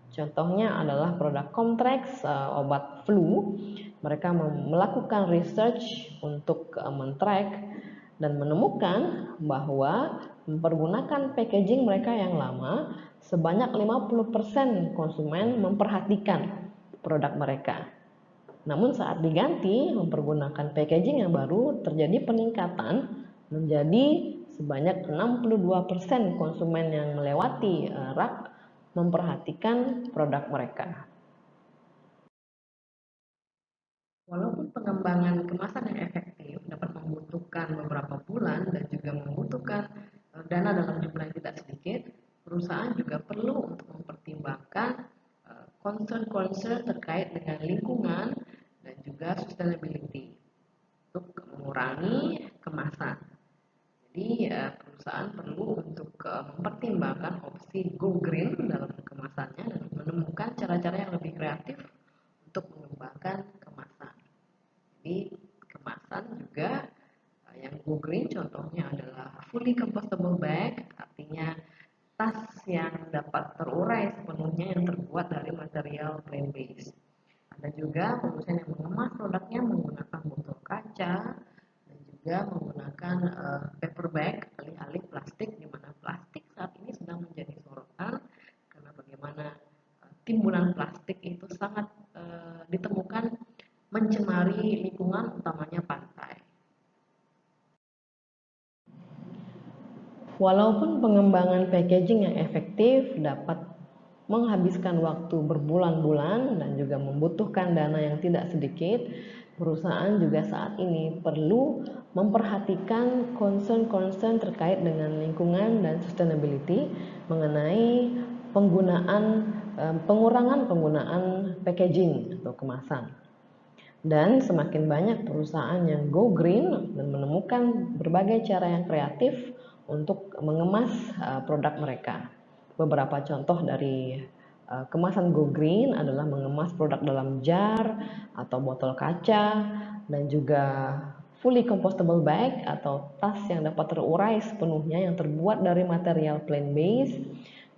Contohnya adalah produk Comtrex, obat flu. Mereka melakukan research untuk men-track dan menemukan bahwa mempergunakan packaging mereka yang lama, sebanyak 50% konsumen memperhatikan produk mereka. Namun saat diganti mempergunakan packaging yang baru, terjadi peningkatan menjadi sebanyak 62% konsumen yang melewati rak memperhatikan produk mereka. Walaupun pengembangan kemasan yang efektif dapat membutuhkan beberapa bulan dan juga membutuhkan dana dalam jumlah yang tidak sedikit, perusahaan juga perlu untuk mempertimbangkan concern-concern terkait dengan lingkungan dan juga sustainability untuk mengurangi kemasan. Jadi perusahaan perlu untuk mempertimbangkan opsi go green dalam kemasannya dan menemukan cara-cara yang lebih kreatif untuk mengembangkan kemasan. Jadi kemasan juga yang go green contohnya adalah fully compostable bag, artinya tas yang dapat terurai sepenuhnya yang terbuat dari material plant based. Ada juga produsen yang mengemas produknya menggunakan botol kaca dan juga menggunakan paper bag alih-alih plastik, di mana plastik saat ini sedang menjadi sorotan karena bagaimana timbunan plastik itu sangat ditemukan mencemari lingkungan utamanya pantai. Walaupun pengembangan packaging yang efektif dapat menghabiskan waktu berbulan-bulan dan juga membutuhkan dana yang tidak sedikit, perusahaan juga saat ini perlu memperhatikan concern-concern terkait dengan lingkungan dan sustainability mengenai pengurangan penggunaan packaging atau kemasan. Dan semakin banyak perusahaan yang go green dan menemukan berbagai cara yang kreatif untuk mengemas produk mereka. Beberapa contoh dari kemasan go green adalah mengemas produk dalam jar atau botol kaca, dan juga fully compostable bag atau tas yang dapat terurai sepenuhnya yang terbuat dari material plant based,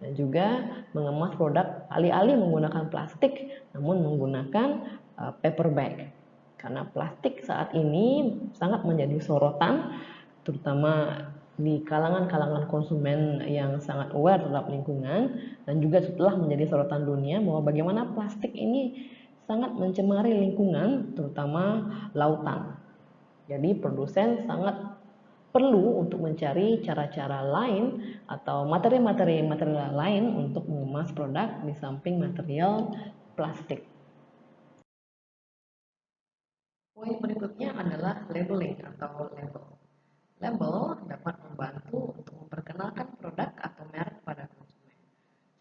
dan juga mengemas produk alih-alih menggunakan plastik namun menggunakan paper bag. Karena plastik saat ini sangat menjadi sorotan, terutama di kalangan-kalangan konsumen yang sangat aware terhadap lingkungan, dan juga setelah menjadi sorotan dunia bahwa bagaimana plastik ini sangat mencemari lingkungan, terutama lautan. Jadi produsen sangat perlu untuk mencari cara-cara lain atau materi-materi lain untuk mengemas produk di samping material plastik. Poin berikutnya adalah labeling atau label. Label dapat membantu untuk memperkenalkan produk atau merek pada konsumen.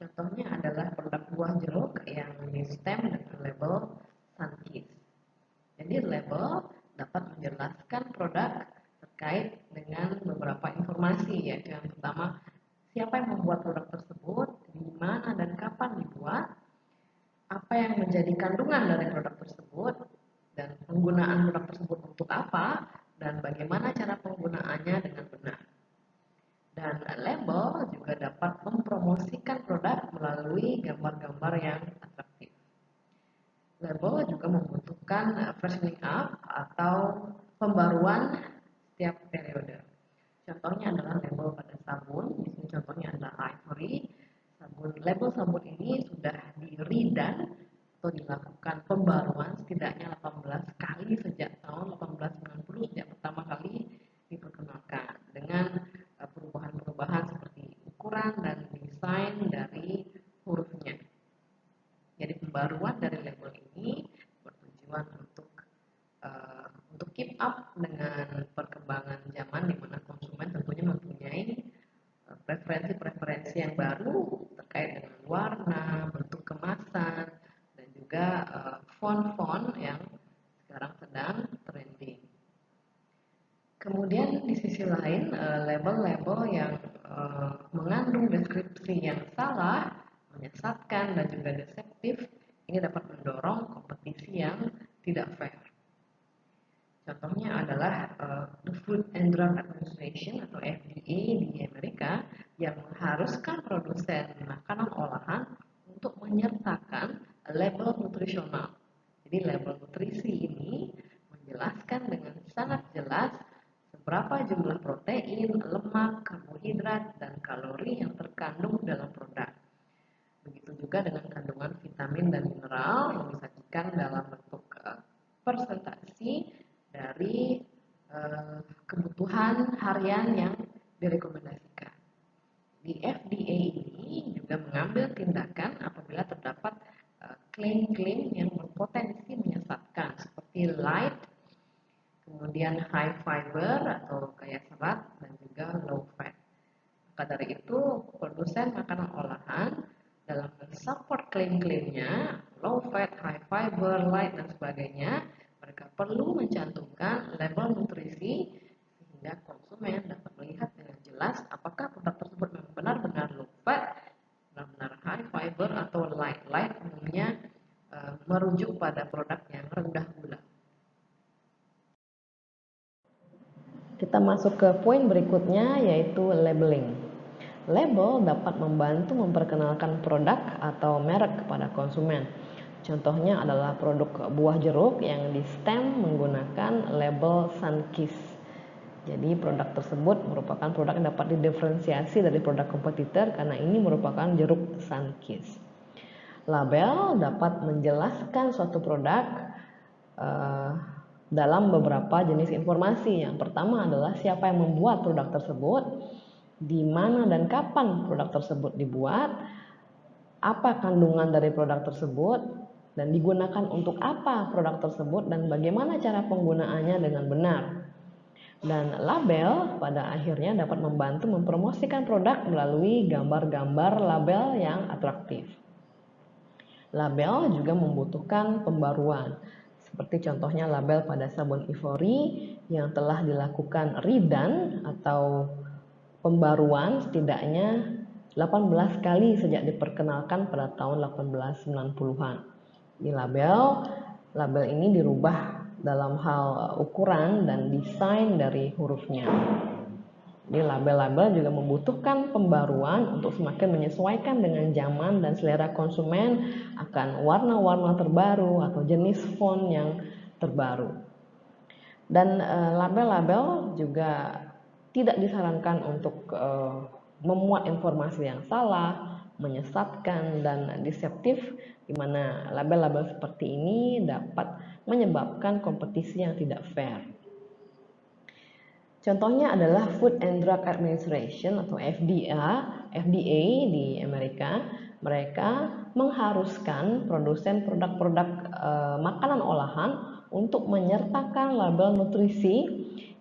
Contohnya adalah produk buah jeruk yang di-stem dengan label Sunkist. Jadi label dapat menjelaskan produk terkait dengan beberapa informasi, yaitu yang pertama, siapa yang membuat produk tersebut, di mana dan kapan dibuat, apa yang menjadi kandungan dari produk tersebut, dan penggunaan produk tersebut untuk apa, dan bagaimana cara penggunaannya dengan benar. Dan label juga dapat mempromosikan produk melalui gambar-gambar yang atraktif. Label juga membutuhkan freshening up atau pembaruan setiap periode. Contohnya adalah label pada sabun. Di sini contohnya adalah Ivory. Label sabun ini sudah di-redone atau dilakukan pembaruan setidaknya 18 kali sejak tahun 1890, sejak pertama kali diperkenalkan, dengan perubahan-perubahan seperti ukuran dan desain dari hurufnya. Jadi pembaruan dari label ini bertujuan untuk keep up dengan perkembangan zaman, di mana konsumen tentunya mempunyai preferensi-preferensi yang baru terkait dengan warna, bentuk kemasan, dan juga font-font yang sekarang sedang trending. Kemudian di sisi lain, label-label yang mengandung deskripsi yang salah, menyesatkan, dan juga deceptif, ini dapat mendorong kompetisi yang tidak fair. Contohnya adalah the Food and Drug Administration atau FDA di Amerika yang mengharuskan produsen makanan olahan untuk menyertakan label nutrisional. Jadi label nutrisi ini menjelaskan dengan sangat jelas seberapa jumlah protein, lemak, karbohidrat, dan kalori yang terkandung dalam produk. Begitu juga dengan kandungan vitamin dan mineral yang disajikan dalam bentuk persentase dari kebutuhan harian yang direkomendasikan. Di FDA ini juga mengambil tindakan apabila terdapat klaim-klaim yang berpotensi menyesatkan seperti light, kemudian high fiber atau kaya serat, dan juga low fat. Maka dari itu, produsen makanan olahan dalam mensupport klaim-klaimnya low fat, high fiber, light, dan sebagainya, mereka perlu mencantumkan label nutrisi sehingga konsumen dapat melihat dengan jelas apakah produk tersebut memang benar-benar low fat, benar-benar high fiber, atau light. Light umumnya merujuk pada produk yang rendah gula. Kita masuk ke poin berikutnya, yaitu labeling. Label dapat membantu memperkenalkan produk atau merek kepada konsumen. Contohnya adalah produk buah jeruk yang di-stem menggunakan label Sunkist. Jadi produk tersebut merupakan produk yang dapat didiferensiasi dari produk kompetitor karena ini merupakan jeruk Sunkist. Label dapat menjelaskan suatu produk dalam beberapa jenis informasi. Yang pertama adalah siapa yang membuat produk tersebut, di mana dan kapan produk tersebut dibuat, apa kandungan dari produk tersebut, dan digunakan untuk apa produk tersebut, dan bagaimana cara penggunaannya dengan benar. Dan label pada akhirnya dapat membantu mempromosikan produk melalui gambar-gambar label yang atraktif. Label juga membutuhkan pembaruan, seperti contohnya label pada sabun Ivory yang telah dilakukan redone atau pembaruan setidaknya 18 kali sejak diperkenalkan pada tahun 1890-an. Di label ini dirubah dalam hal ukuran dan desain dari hurufnya. Jadi label-label juga membutuhkan pembaruan untuk semakin menyesuaikan dengan zaman dan selera konsumen akan warna-warna terbaru atau jenis font yang terbaru. Dan label-label juga tidak disarankan untuk memuat informasi yang salah, menyesatkan, dan deceptif, di mana label-label seperti ini dapat menyebabkan kompetisi yang tidak fair. Contohnya adalah Food and Drug Administration atau FDA di Amerika. Mereka mengharuskan produsen produk-produk makanan olahan untuk menyertakan label nutrisi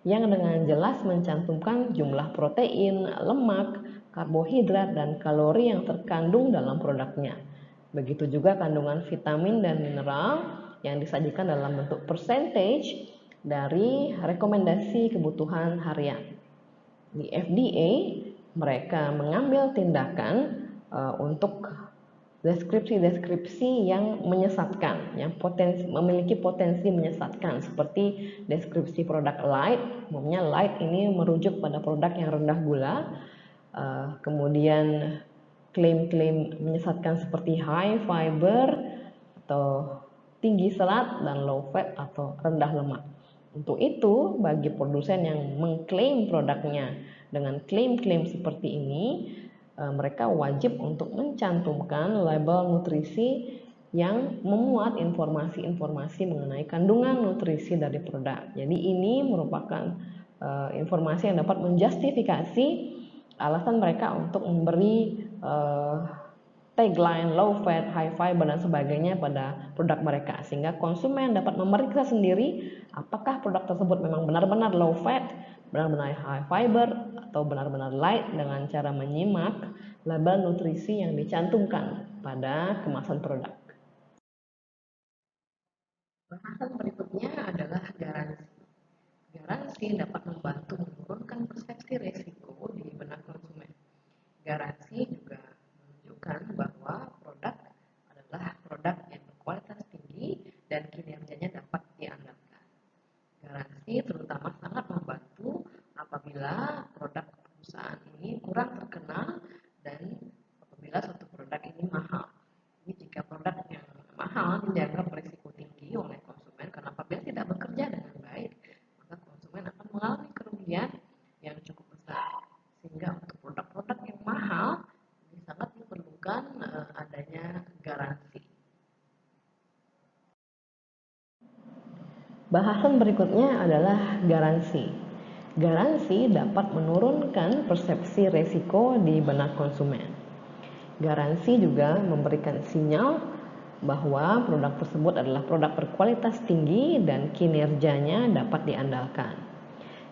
yang dengan jelas mencantumkan jumlah protein, lemak, karbohidrat, dan kalori yang terkandung dalam produknya. Begitu juga kandungan vitamin dan mineral yang disajikan dalam bentuk percentage dari rekomendasi kebutuhan harian. Di FDA, mereka mengambil tindakan untuk deskripsi-deskripsi yang menyesatkan, yang memiliki potensi menyesatkan, seperti deskripsi produk light. Umumnya light ini merujuk pada produk yang rendah gula. Kemudian klaim-klaim menyesatkan seperti high fiber atau tinggi serat dan low fat atau rendah lemak. Untuk itu, bagi produsen yang mengklaim produknya dengan klaim-klaim seperti ini, mereka wajib untuk mencantumkan label nutrisi yang memuat informasi-informasi mengenai kandungan nutrisi dari produk. Jadi ini merupakan informasi yang dapat menjustifikasi alasan mereka untuk memberi tagline low fat, high fiber, dan sebagainya pada produk mereka, sehingga konsumen dapat memeriksa sendiri apakah produk tersebut memang benar-benar low fat, benar-benar high fiber, atau benar-benar light dengan cara menyimak label nutrisi yang dicantumkan pada kemasan produk. Bahasan berikutnya adalah garansi. Garansi dapat membantu menurunkan persepsi risiko di benak konsumen. Garansi juga menunjukkan bahwa produk adalah produk yang berkualitas tinggi dan kinerjanya dapat diandalkan. Garansi terutama sangat membantu apabila produk perusahaan ini kurang terkenal dan apabila suatu produk ini mahal. Ini jika produk yang mahal dianggap berisiko tinggi oleh konsumen karena apabila tidak bekerja dengan baik, maka konsumen akan mengalami kerugian yang cukup besar. Sehingga untuk produk-produk yang mahal ini sangat diperlukan adanya garansi. Bahasan berikutnya adalah garansi. Garansi dapat menurunkan persepsi risiko di benak konsumen. Garansi juga memberikan sinyal bahwa produk tersebut adalah produk berkualitas tinggi dan kinerjanya dapat diandalkan.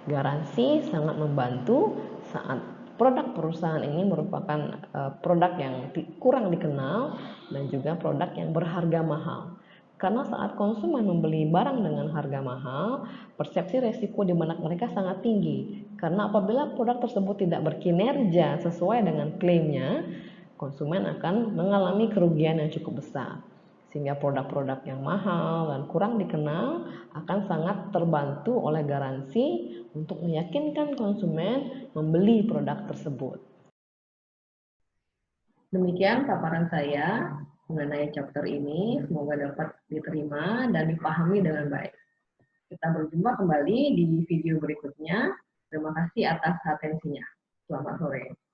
Garansi sangat membantu saat produk perusahaan ini merupakan produk yang kurang dikenal dan juga produk yang berharga mahal. Karena saat konsumen membeli barang dengan harga mahal, persepsi resiko di benak mereka sangat tinggi. Karena apabila produk tersebut tidak berkinerja sesuai dengan klaimnya, konsumen akan mengalami kerugian yang cukup besar. Sehingga produk-produk yang mahal dan kurang dikenal akan sangat terbantu oleh garansi untuk meyakinkan konsumen membeli produk tersebut. Demikian paparan saya mengenai chapter ini, semoga dapat diterima dan dipahami dengan baik. Kita berjumpa kembali di video berikutnya. Terima kasih atas atensinya. Selamat sore.